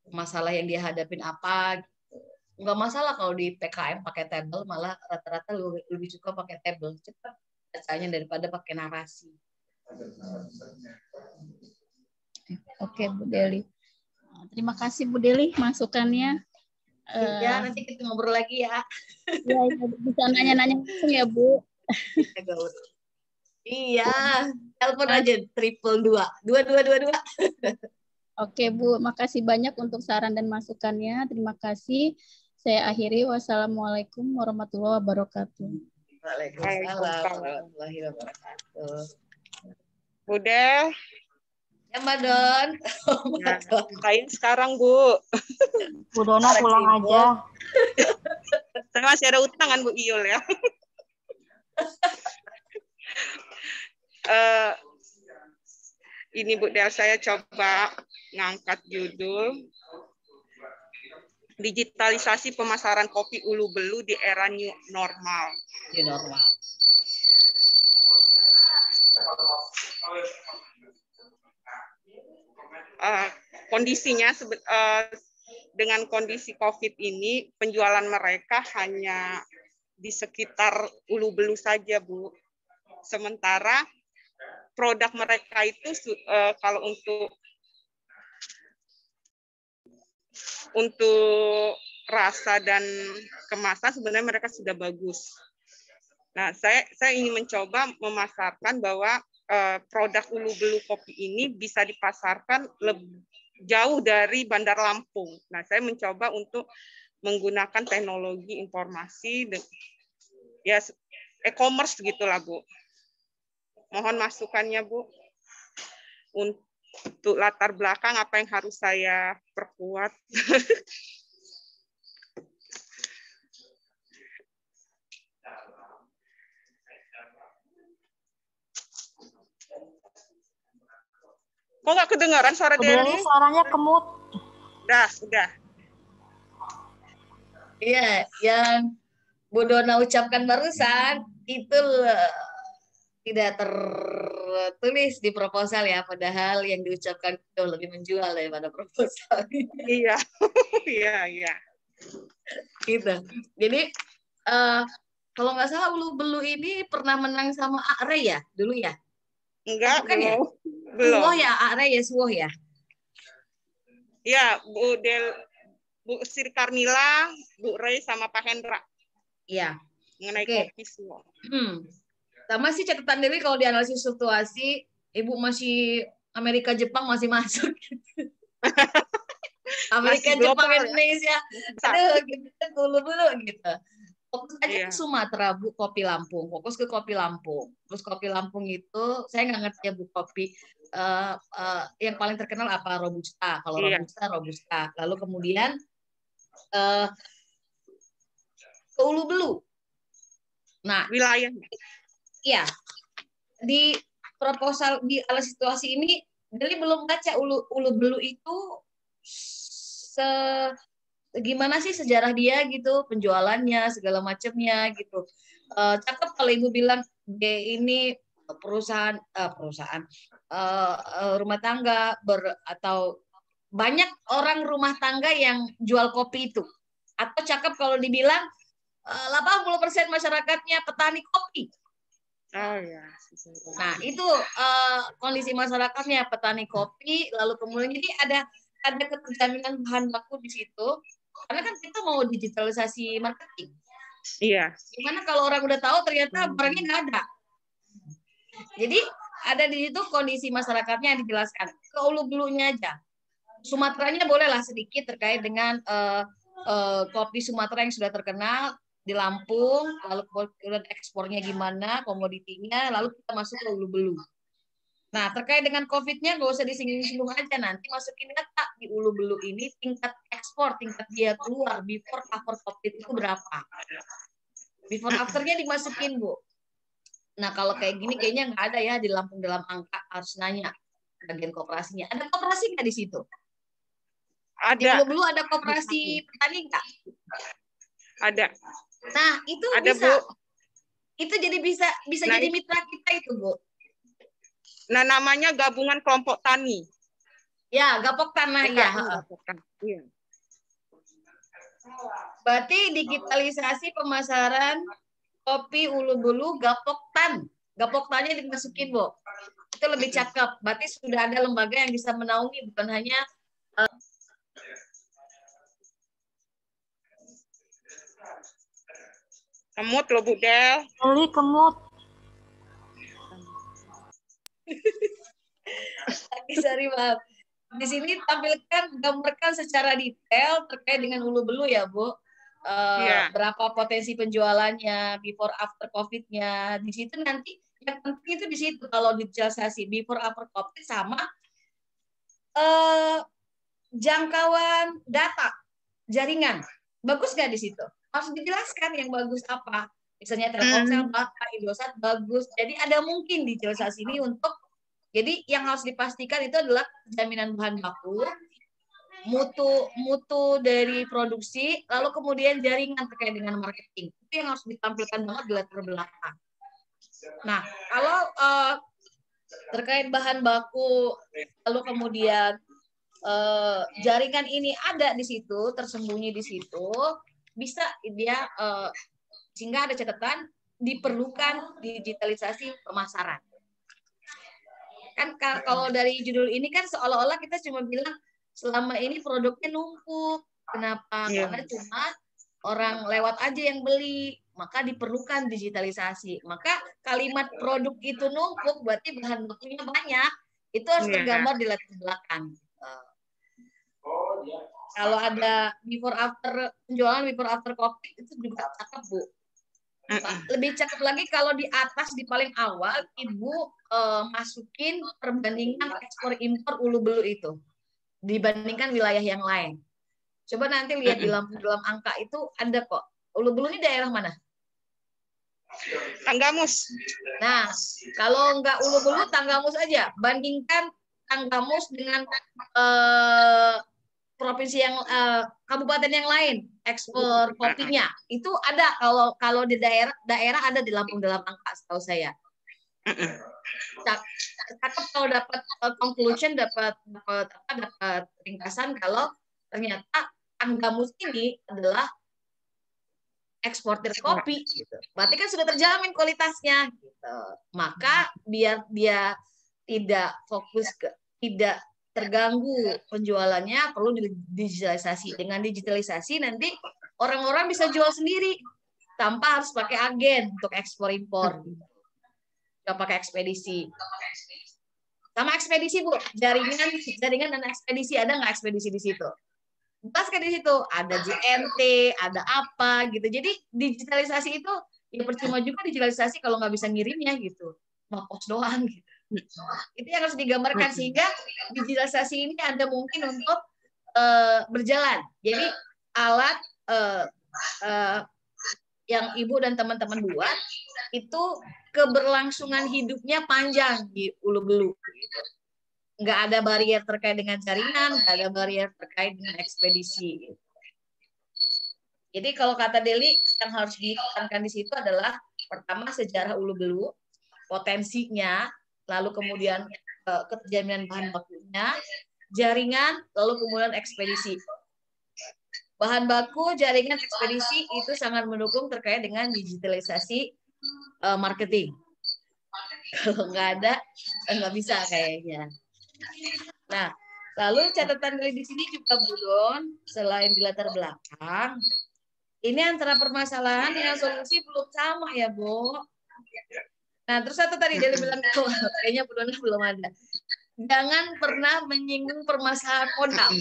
masalah yang dia hadapin apa, gitu. Nggak masalah kalau di PKM pakai tabel, malah rata-rata lebih suka pakai tabel, cepat bacanya daripada pakai narasi. Oke Bu Deli. Terima kasih Bu Deli masukannya. Iya, nanti kita ngobrol lagi ya. Ya, bisa nanya-nanya langsung ya, Bu. Iya, telepon aja 222. Oke, Bu. Makasih banyak untuk saran dan masukannya. Terima kasih. Saya akhiri. Wassalamualaikum warahmatullahi wabarakatuh. Waalaikumsalam warahmatullahi wabarakatuh. Udah. Ya, Mbak Don. Nah, ngapain sekarang, Bu? Bu Dona pulang aja. Saya masih ada utang kan, Bu Iul ya. Ini Bu Del, saya coba ngangkat judul digitalisasi pemasaran kopi Ulu Belu di era new normal. New normal. Kondisinya dengan kondisi COVID ini penjualan mereka hanya di sekitar Ulu Belu saja, Bu. Sementara produk mereka itu kalau untuk rasa dan kemasan sebenarnya mereka sudah bagus. Nah, saya ingin mencoba memasarkan bahwa produk Ulu Belu kopi ini bisa dipasarkan jauh dari Bandar Lampung. Nah, saya mencoba untuk menggunakan teknologi informasi, ya e-commerce gitulah, Bu. Mohon masukannya, Bu. Untuk latar belakang apa yang harus saya perkuat. Kok nggak kedengaran suara Deli? Suaranya kemut. Udah. Iya, yang Bu Dona ucapkan barusan itu tidak tertulis di proposal ya, padahal yang diucapkan itu lebih menjual daripada proposal. Iya. Iya. Gitu. Jadi kalau nggak salah Ulu Belu ini pernah menang sama Akre ya dulu ya? Enggak, bukan ya? Belum. Suwoh ya, Akre ya, Suwoh ya? Ya, Bu Sri Karmila, Bu Rey sama Pak Hendra. Iya. Mengenai kopi Suwoh. Sama sih catatan Dewi kalau dianalisis situasi, Ibu masih Amerika Jepang masih masuk gitu. Amerika Jepang Indonesia. Aduh, gitu dulu gitu. Fokus aja ke Sumatera, Bu, kopi Lampung. Fokus ke kopi Lampung. Terus kopi Lampung itu saya nggak ngerti ya, Bu, kopi yang paling terkenal apa? Robusta. Kalau Robusta. Lalu kemudian ke Ulu Belu. Nah, wilayahnya. Iya. Di proposal di ala situasi ini Deli belum baca Ulu Belu itu gimana sih sejarah dia gitu, penjualannya segala macamnya gitu. Cakep kalau Ibu bilang ini perusahaan rumah tangga atau banyak orang rumah tangga yang jual kopi itu. Atau cakep kalau dibilang 80% masyarakatnya petani kopi. Oh ya. Nah, itu kondisi masyarakatnya petani kopi, lalu kemudian jadi ada keterjaminan bahan baku di situ. Karena kan kita mau digitalisasi marketing. Iya. Gimana kalau orang udah tahu ternyata barangnya nggak ada. Jadi ada di situ kondisi masyarakatnya yang dijelaskan. Ke Ulu Belunya aja. Sumateranya bolehlah sedikit terkait dengan kopi Sumatera yang sudah terkenal di Lampung, lalu kemudian ekspornya gimana, komoditinya, lalu kita masuk ke Ulu Belu. Nah, terkait dengan COVID-nya nggak usah disinggung-singgung aja, nanti masukin data di Ulu Belu ini tingkat ekspor, tingkat dia keluar, before after COVID itu berapa. Before afternya dimasukin, Bu. Nah, kalau kayak gini kayaknya nggak ada ya di Lampung dalam angka, harus nanya bagian koperasinya. Ada koperasi nggak di situ? Ada. Di Ulu Belu ada koperasi petani nggak? Ada. Nah, itu ada, bisa. Bu. Itu jadi bisa nah, jadi mitra kita itu, Bu. Nah, namanya gabungan kelompok tani. Ya, Gapok Tanah ya. Iya. Berarti digitalisasi pemasaran kopi Ulu Belu Gapok Tan. Gapok Tannya dimasukin, Bu. Itu lebih cakep. Berarti sudah ada lembaga yang bisa menaungi, bukan hanya Kemut loh Bu Del. Beli kemut. Sorry, maaf. Di sini tampilkan, gambarkan secara detail terkait dengan hulu belu ya, Bu. Iya. Berapa potensi penjualannya, before after COVID-nya. Di situ nanti yang penting itu di situ kalau digitalisasi before after COVID sama jangkauan data jaringan. Bagus nggak di situ? Harus dijelaskan yang bagus apa. Misalnya Telkomsel, data, Indosat bagus. Jadi ada mungkin digitalisasi ini untuk, jadi yang harus dipastikan itu adalah jaminan bahan baku, mutu dari produksi, lalu kemudian jaringan terkait dengan marketing. Itu yang harus ditampilkan banget di latar belakang. Nah, kalau terkait bahan baku, lalu kemudian jaringan ini ada di situ, tersembunyi di situ, bisa dia sehingga ada catatan diperlukan digitalisasi pemasaran. Kan kalau dari judul ini kan seolah-olah kita cuma bilang selama ini produknya numpuk. Kenapa? Karena cuma orang lewat aja yang beli, maka diperlukan digitalisasi. Maka kalimat produk itu numpuk berarti bahan bakunya banyak. Itu harus tergambar di latar belakang. Kalau ada before after penjualan before after COVID itu juga cakep, Bu. Lebih cakep lagi kalau di atas di paling awal Ibu masukin perbandingan ekspor impor hulu belu itu dibandingkan wilayah yang lain. Coba nanti lihat di dalam angka itu ada kok. Hulu belu ini daerah mana? Tanggamus. Nah, kalau nggak hulu belu Tanggamus aja. Bandingkan Tanggamus dengan provinsi yang kabupaten yang lain ekspor kopinya itu ada kalau di daerah ada di Lampung dalam angka setahu saya. Cakep kalau dapat conclusion, dapat ringkasan kalau ternyata Tanggamus ini adalah eksportir kopi gitu. Berarti kan sudah terjamin kualitasnya gitu. Maka biar dia tidak fokus tidak terganggu penjualannya, perlu digitalisasi. Dengan digitalisasi nanti orang-orang bisa jual sendiri tanpa harus pakai agen untuk ekspor impor. Nggak pakai ekspedisi. Sama ekspedisi, Bu. Jaringan dan ekspedisi, ada nggak ekspedisi di situ? Jelaskan di situ, ada JNT, ada apa gitu. Jadi digitalisasi itu ya percuma juga digitalisasi kalau nggak bisa ngirimnya gitu. Mau pos doang gitu. Itu yang harus digambarkan sehingga digitalisasi ini ada mungkin untuk berjalan. Jadi alat yang Ibu dan teman-teman buat itu keberlangsungan hidupnya panjang di hulu belu. Nggak ada barier terkait dengan jaringan, nggak ada barier terkait dengan ekspedisi. Jadi kalau kata Deli yang harus ditekankan di situ adalah pertama sejarah hulu belu, potensinya, lalu kemudian kejaminan bahan bakunya, jaringan, lalu kemudian ekspedisi. Bahan baku, jaringan, ekspedisi itu sangat mendukung terkait dengan digitalisasi marketing. Kalau nggak ada, nggak bisa kayaknya. Nah, lalu catatan dari di sini juga Bu Don, selain di latar belakang, ini antara permasalahan dengan solusi belum sama ya, Bu. Nah, terus satu tadi dia bilang, kayaknya Bu Don belum ada. Jangan pernah menyinggung permasalahan modal.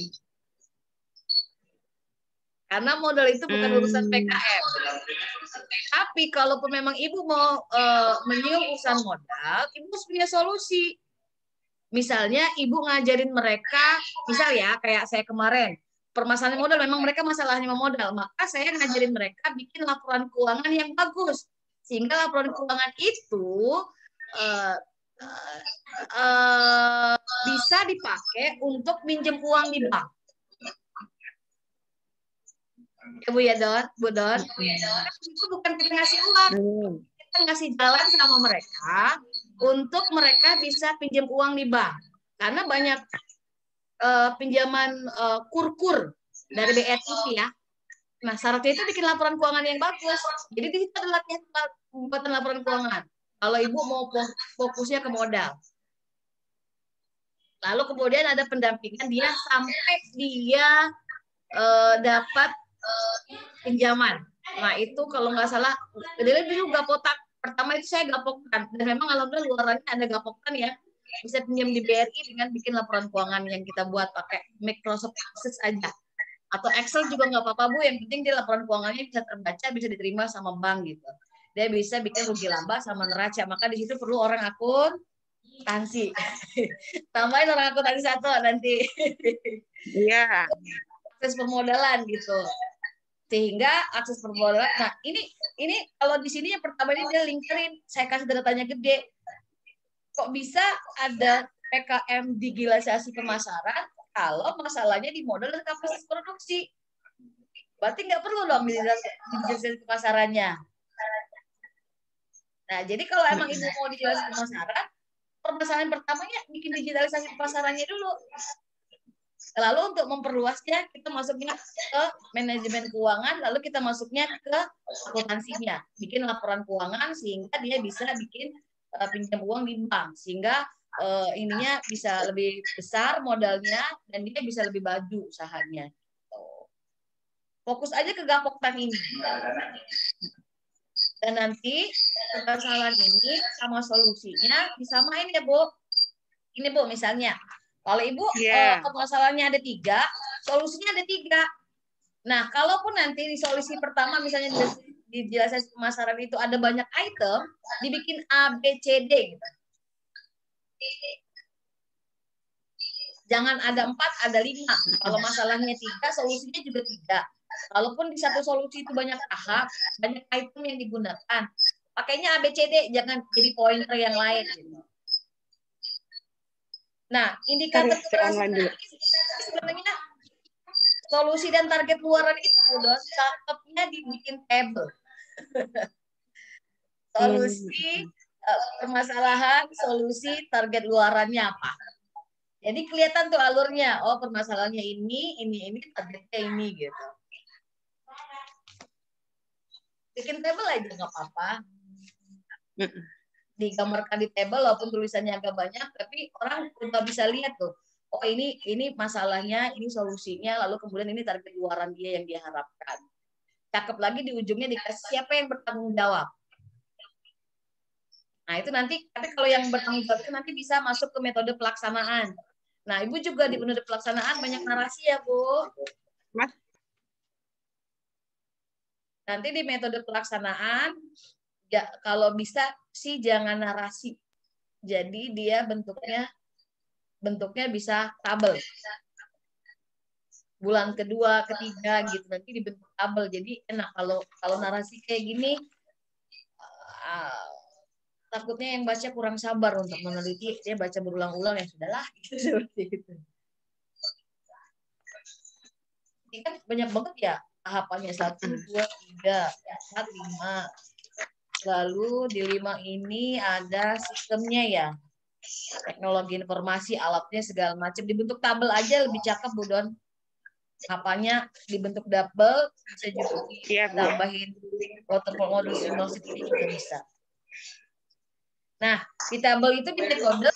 Karena modal itu bukan urusan PKM. Tapi kalaupun memang Ibu mau menyinggung urusan modal, Ibu harus punya solusi. Misalnya Ibu ngajarin mereka, misal ya kayak saya kemarin, permasalahan modal memang mereka masalahnya modal, maka saya ngajarin mereka bikin laporan keuangan yang bagus. Sehingga laporan keuangan itu bisa dipakai untuk minjem uang di bank. Ya Bu ya Don, Bu Don. Itu bukan kita ngasih uang, kita ngasih jalan sama mereka untuk mereka bisa pinjam uang di bank. Karena banyak pinjaman kur dari BRI ya. Nah, syaratnya itu bikin laporan keuangan yang bagus. Jadi di situ adalah pembuatan laporan keuangan. Kalau Ibu mau fokusnya ke modal. Lalu kemudian ada pendampingan dia sampai dia dapat pinjaman. Nah itu kalau nggak salah, jadi dulu gapotak pertama itu saya gapokkan, dan memang alhamdulillah luarannya ada gapokkan ya, bisa pinjam di BRI dengan bikin laporan keuangan yang kita buat pakai Microsoft Access aja, atau Excel juga nggak apa-apa Bu, yang penting dia laporan keuangannya bisa terbaca, bisa diterima sama bank gitu. Dia bisa bikin rugi laba sama neraca, maka di situ perlu orang akuntansi. Tambahin orang akuntansi satu nanti. Iya. Akses permodalan gitu. Sehingga akses permodalan, nah ini kalau di sini yang pertama ini dia linkerin, saya kasih tanda tanya gede, kok bisa ada PKM digitalisasi pemasaran kalau masalahnya di modal dan kapasitas produksi, berarti nggak perlu dong digitalisasi pemasarannya. Nah jadi kalau emang ibu mau digitalisasi pemasaran, permasalahan pertamanya bikin digitalisasi pemasarannya dulu. Lalu untuk memperluasnya, kita masuknya ke manajemen keuangan, lalu kita masuknya ke akuntansinya, bikin laporan keuangan sehingga dia bisa bikin pinjam uang di bank, sehingga ininya bisa lebih besar modalnya dan dia bisa lebih maju usahanya. Fokus aja ke gapoktan ini. Dan nanti permasalahan ini sama solusinya disamain ya Bu. Ini Bu misalnya, kalau Ibu permasalahannya ada 3, solusinya ada 3. Nah, kalaupun nanti di solusi pertama misalnya di digitalisasi pemasaran itu ada banyak item, dibikin A, B, C, D. Gitu. Jangan ada 4, ada 5. Kalau masalahnya 3, solusinya juga 3. Kalaupun di satu solusi itu banyak tahap, banyak item yang digunakan, pakainya A, B, C, D, jangan jadi pointer yang lain. Gitu. Nah, indikator keberhasilan sebenarnya solusi dan target luaran itu udah cakepnya dibikin table. Solusi, permasalahan, solusi, target luarannya apa. Jadi kelihatan tuh alurnya. Oh, permasalahannya ini, targetnya ini gitu. Bikin table aja nggak apa-apa. Digambarkan di table walaupun tulisannya agak banyak, tapi orang udah bisa lihat tuh. Oh ini masalahnya, ini solusinya, lalu kemudian ini target luaran dia yang dia harapkan. Cakep lagi di ujungnya dikasih siapa yang bertanggung jawab. Nah itu nanti, tapi kalau yang bertanggung jawab itu nanti bisa masuk ke metode pelaksanaan. Nah Ibu juga di metode pelaksanaan banyak narasi ya Bu. Mas. Nanti di metode pelaksanaan, ya kalau bisa sih jangan narasi. Jadi dia bentuknya bisa tabel. Bulan kedua, ketiga gitu nanti dibentuk tabel. Jadi enak kalau narasi kayak gini, takutnya yang baca kurang sabar untuk meneliti, dia baca berulang-ulang ya sudahlah gitu, seperti itu. Ini kan banyak banget ya tahapannya, 1, 2, 3, 4, 5. Lalu di 5 ini ada sistemnya ya. Teknologi informasi, alatnya segala macam, dibentuk tabel aja lebih cakep Bu Don. Apanya dibentuk double, bisa juga tambahin waterfall model seperti juga bisa. Nah, di tabel itu di metode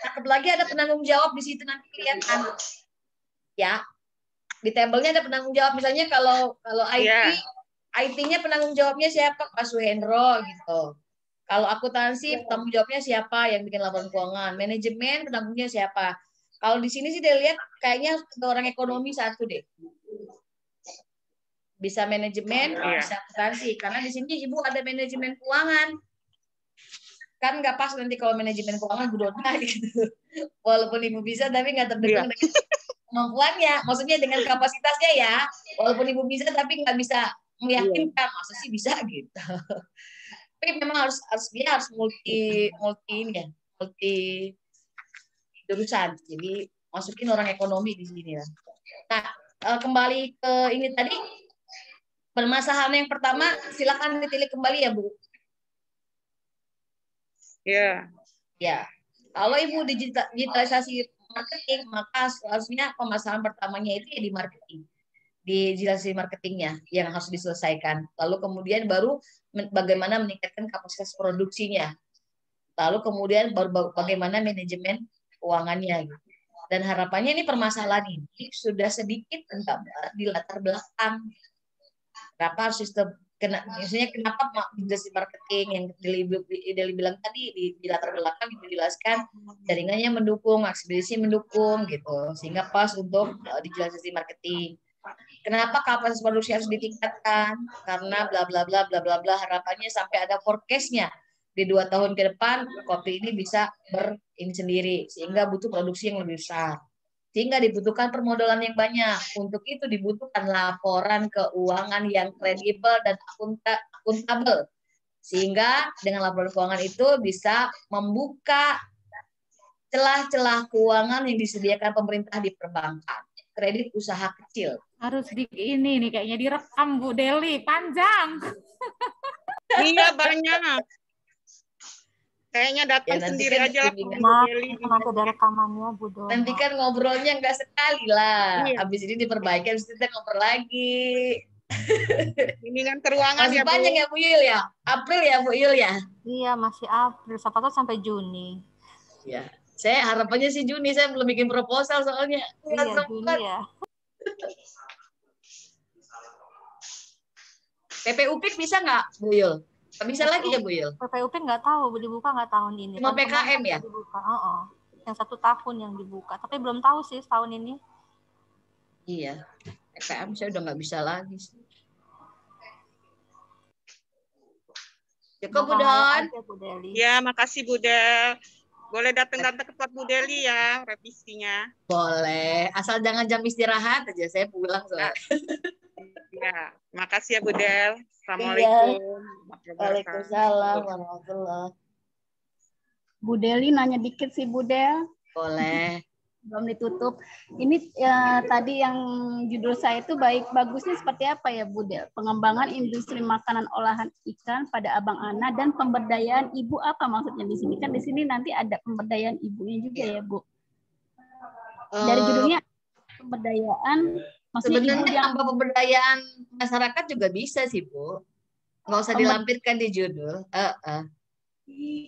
cakep lagi ada penanggung jawab di situ nanti kelihatan. Ya. Di tabelnya ada penanggung jawab, misalnya kalau IT-nya penanggung jawabnya siapa? Pak Suhendro gitu. Kalau akuntansi penanggung jawabnya siapa yang bikin laporan keuangan? Manajemen penanggungnya siapa? Kalau di sini sih dia lihat kayaknya orang ekonomi satu deh. Bisa manajemen, bisa akuntansi. Karena di sini Ibu ada manajemen keuangan. Kan nggak pas nanti kalau manajemen keuangan Bu Dona gitu. Walaupun Ibu bisa tapi nggak terdukung dengan kemampuannya. Maksudnya dengan kapasitasnya ya. Walaupun Ibu bisa tapi nggak bisa meyakinkan. Masa sih bisa gitu. Tapi memang harus multi jurusan. Jadi masukin orang ekonomi di sini ya. Nah, kembali ke ini tadi, permasalahan yang pertama silakan ditilik kembali ya Bu. Ya. Ya. Kalau Ibu digitalisasi marketing, maka harusnya permasalahan pertamanya itu ya di marketing. Digitalisasi marketingnya yang harus diselesaikan. Lalu kemudian baru bagaimana meningkatkan kapasitas produksinya. Lalu kemudian baru bagaimana manajemen keuangannya. Dan harapannya ini permasalahan ini sudah sedikit di latar belakang. Kenapa harus sistem, misalnya kenapa industri marketing yang Deli bilang tadi di latar belakang itu dijelaskan jaringannya mendukung, ekspedisi mendukung gitu, sehingga pas untuk digitalisasi marketing. Kenapa kapasitas produksi harus ditingkatkan? Karena bla bla bla bla bla bla, harapannya sampai ada forecast-nya di 2 tahun ke depan kopi ini bisa ini sendiri, sehingga butuh produksi yang lebih besar. Sehingga dibutuhkan permodalan yang banyak. Untuk itu dibutuhkan laporan keuangan yang kredibel dan akuntabel. Sehingga dengan laporan keuangan itu bisa membuka celah-celah keuangan yang disediakan pemerintah di perbankan. Kredit usaha kecil. Harus di ini nih kayaknya direkam Bu Deli, panjang. Iya banyak. Kayaknya datang sendiri kan aja lah Bu Deli. Nanti ada rekamannya Bu Deli. Nanti kan ngobrolnya nggak sekali lah. Iya. Habis ini diperbaiki, habis itu kita ngobrol lagi. Bimbingan keuangan masih ya Bu. panjang ya Bu Yul ya? April ya Bu Yul ya? Iya masih April, siapa tahu sampai Juni. Ya, saya harapannya sih Juni, saya belum bikin proposal soalnya. Iya Juni ya. PPUPIK bisa nggak Bu Yul? Bisa lagi ya Bu Yul? PPUPIK nggak tahu, dibuka nggak tahun ini. Cuma PKM ya? Dibuka. Yang 1 tahun yang dibuka, tapi belum tahu sih tahun ini. Iya, PKM saya udah nggak bisa lagi. Cukup Bu Don. Ya, makasih Bu Del. Boleh datang-datang ke tempat Bu Deli ya, revisinya. Boleh, asal jangan jam istirahat aja, saya pulang soalnya. Ya, makasih ya Bu Del. Assalamualaikum. Waalaikumsalam warahmatullahi. Bu Deli nanya dikit sih Bu Del. Boleh. Belum ditutup. Ini tadi yang judul saya itu bagusnya seperti apa ya Bu Del? Pengembangan industri makanan olahan ikan pada Abang Ana dan pemberdayaan ibu, apa maksudnya di sini? Kan di sini nanti ada pemberdayaan ibunya juga ya Bu. Dari judulnya pemberdayaan, maksudnya sebenarnya ibu yang tanpa pemberdayaan masyarakat juga bisa sih Bu. Nggak usah dilampirkan di judul.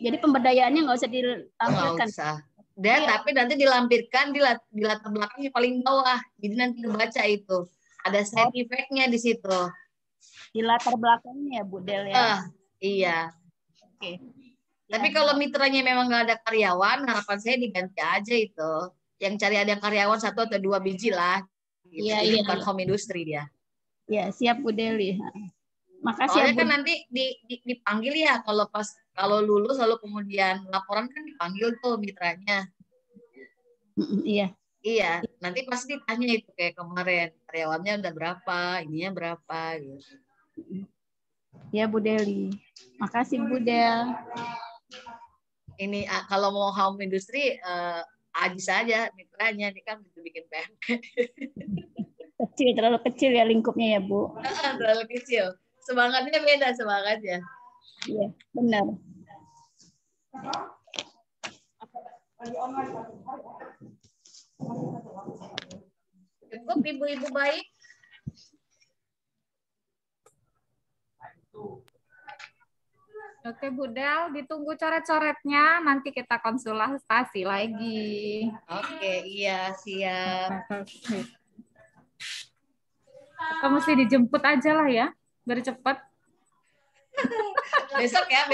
Jadi pemberdayaannya nggak usah ditampilkan. Nggak usah. Dan tapi nanti dilampirkan di latar belakangnya paling bawah. Jadi nanti kebaca itu. Ada side effect-nya di situ. Di latar belakangnya ya Bu Del ya. Iya. Oke. Tapi kalau mitranya memang nggak ada karyawan, harapan saya diganti aja itu. Yang cari ada karyawan 1 atau 2 biji lah. Gitu. Iya, iya. Bukan home industry dia. Ya, siap Bu Deli. Makasih Soalnya ya Bu. kan nanti dipanggil ya kalau lulus lalu kemudian laporan kan dipanggil tuh mitranya. Iya. Iya, nanti pasti ditanya itu kayak kemarin karyawannya udah berapa, ininya berapa gitu. Ya Bu Deli. Makasih Bu Del. Ini kalau mau home industry aja saja mitranya, ini kan bikin PMP. Kecil, terlalu kecil ya lingkupnya ya Bu. Terlalu kecil. Semangatnya beda semangatnya. Iya, benar. Cukup ibu-ibu baik. Oke Bu Del, ditunggu coret-coretnya, nanti kita konsultasi lagi. Oke, iya siap. Kita mesti dijemput aja lah ya, biar cepat. Besok ya.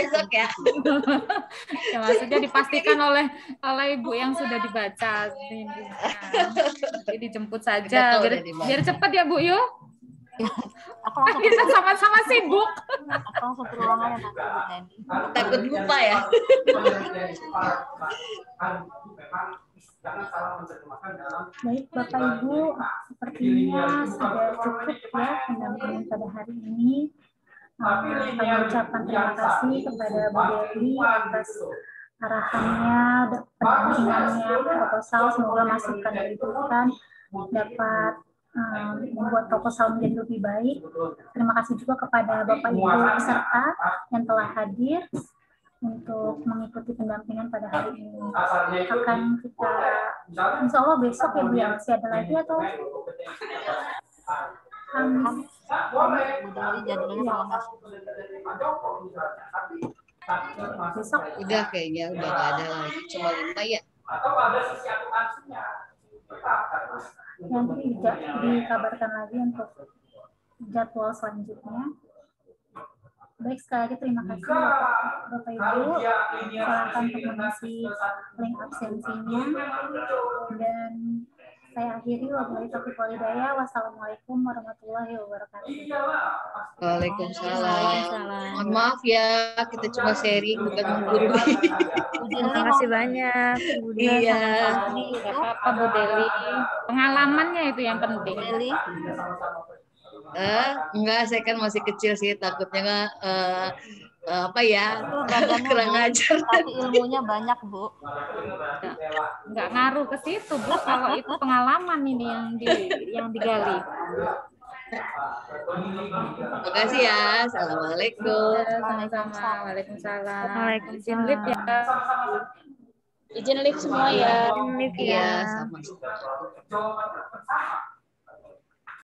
Ya, maksudnya dipastikan oleh ibu yang sudah dibaca. Jadi dijemput saja, biar cepat ya Bu Yu. Aku langsung Kita sama-sama sibuk. Aku langsung ke ruangan ya nanti. Takut lupa ya. Baik Bapak Ibu, sepertinya sudah cukup ya pendampingan pada hari ini. Kami ucapkan terima kasih kepada Bu Deli atas arahannya, pendampingannya, proposal. Semoga masukan dari Tuhan dapat membuat proposal menjadi lebih baik. Terima kasih juga kepada Bapak Ibu peserta yang telah hadir untuk mengikuti pendampingan pada hari ini. Akan kita, insya Allah besok ya Bu ya, masih ada lagi atau? Besok udah kayaknya udah nggak ada lagi, cuma 5 ya. Nanti dikabarkan lagi untuk jadwal selanjutnya. Baik, sekali lagi terima kasih Bapak Ibu. Silakan untuk mengisi link absensinya. Dan saya akhiri, wabillahi taufiq wal hidayah. Wassalamualaikum warahmatullahi wabarakatuh. Waalaikumsalam. Mohon maaf ya, kita cuma sharing bukan menggurui. Terima kasih banyak, Bu Deli. Iya. Apa Bu Deli? Pengalamannya itu yang penting. Deli. Enggak, saya kan masih kecil sih, takutnya apa ya, kurang ajar. Tapi ilmunya banyak, Bu. Nggak ngaruh ke situ, Bu. Kalau itu pengalaman ini yang digali. Terima kasih ya. Assalamualaikum. Sama-sama. Waalaikumsalam. Waalaikumsalam. Izin live ya. Izin live semua ya. Live Iya, ya. sama.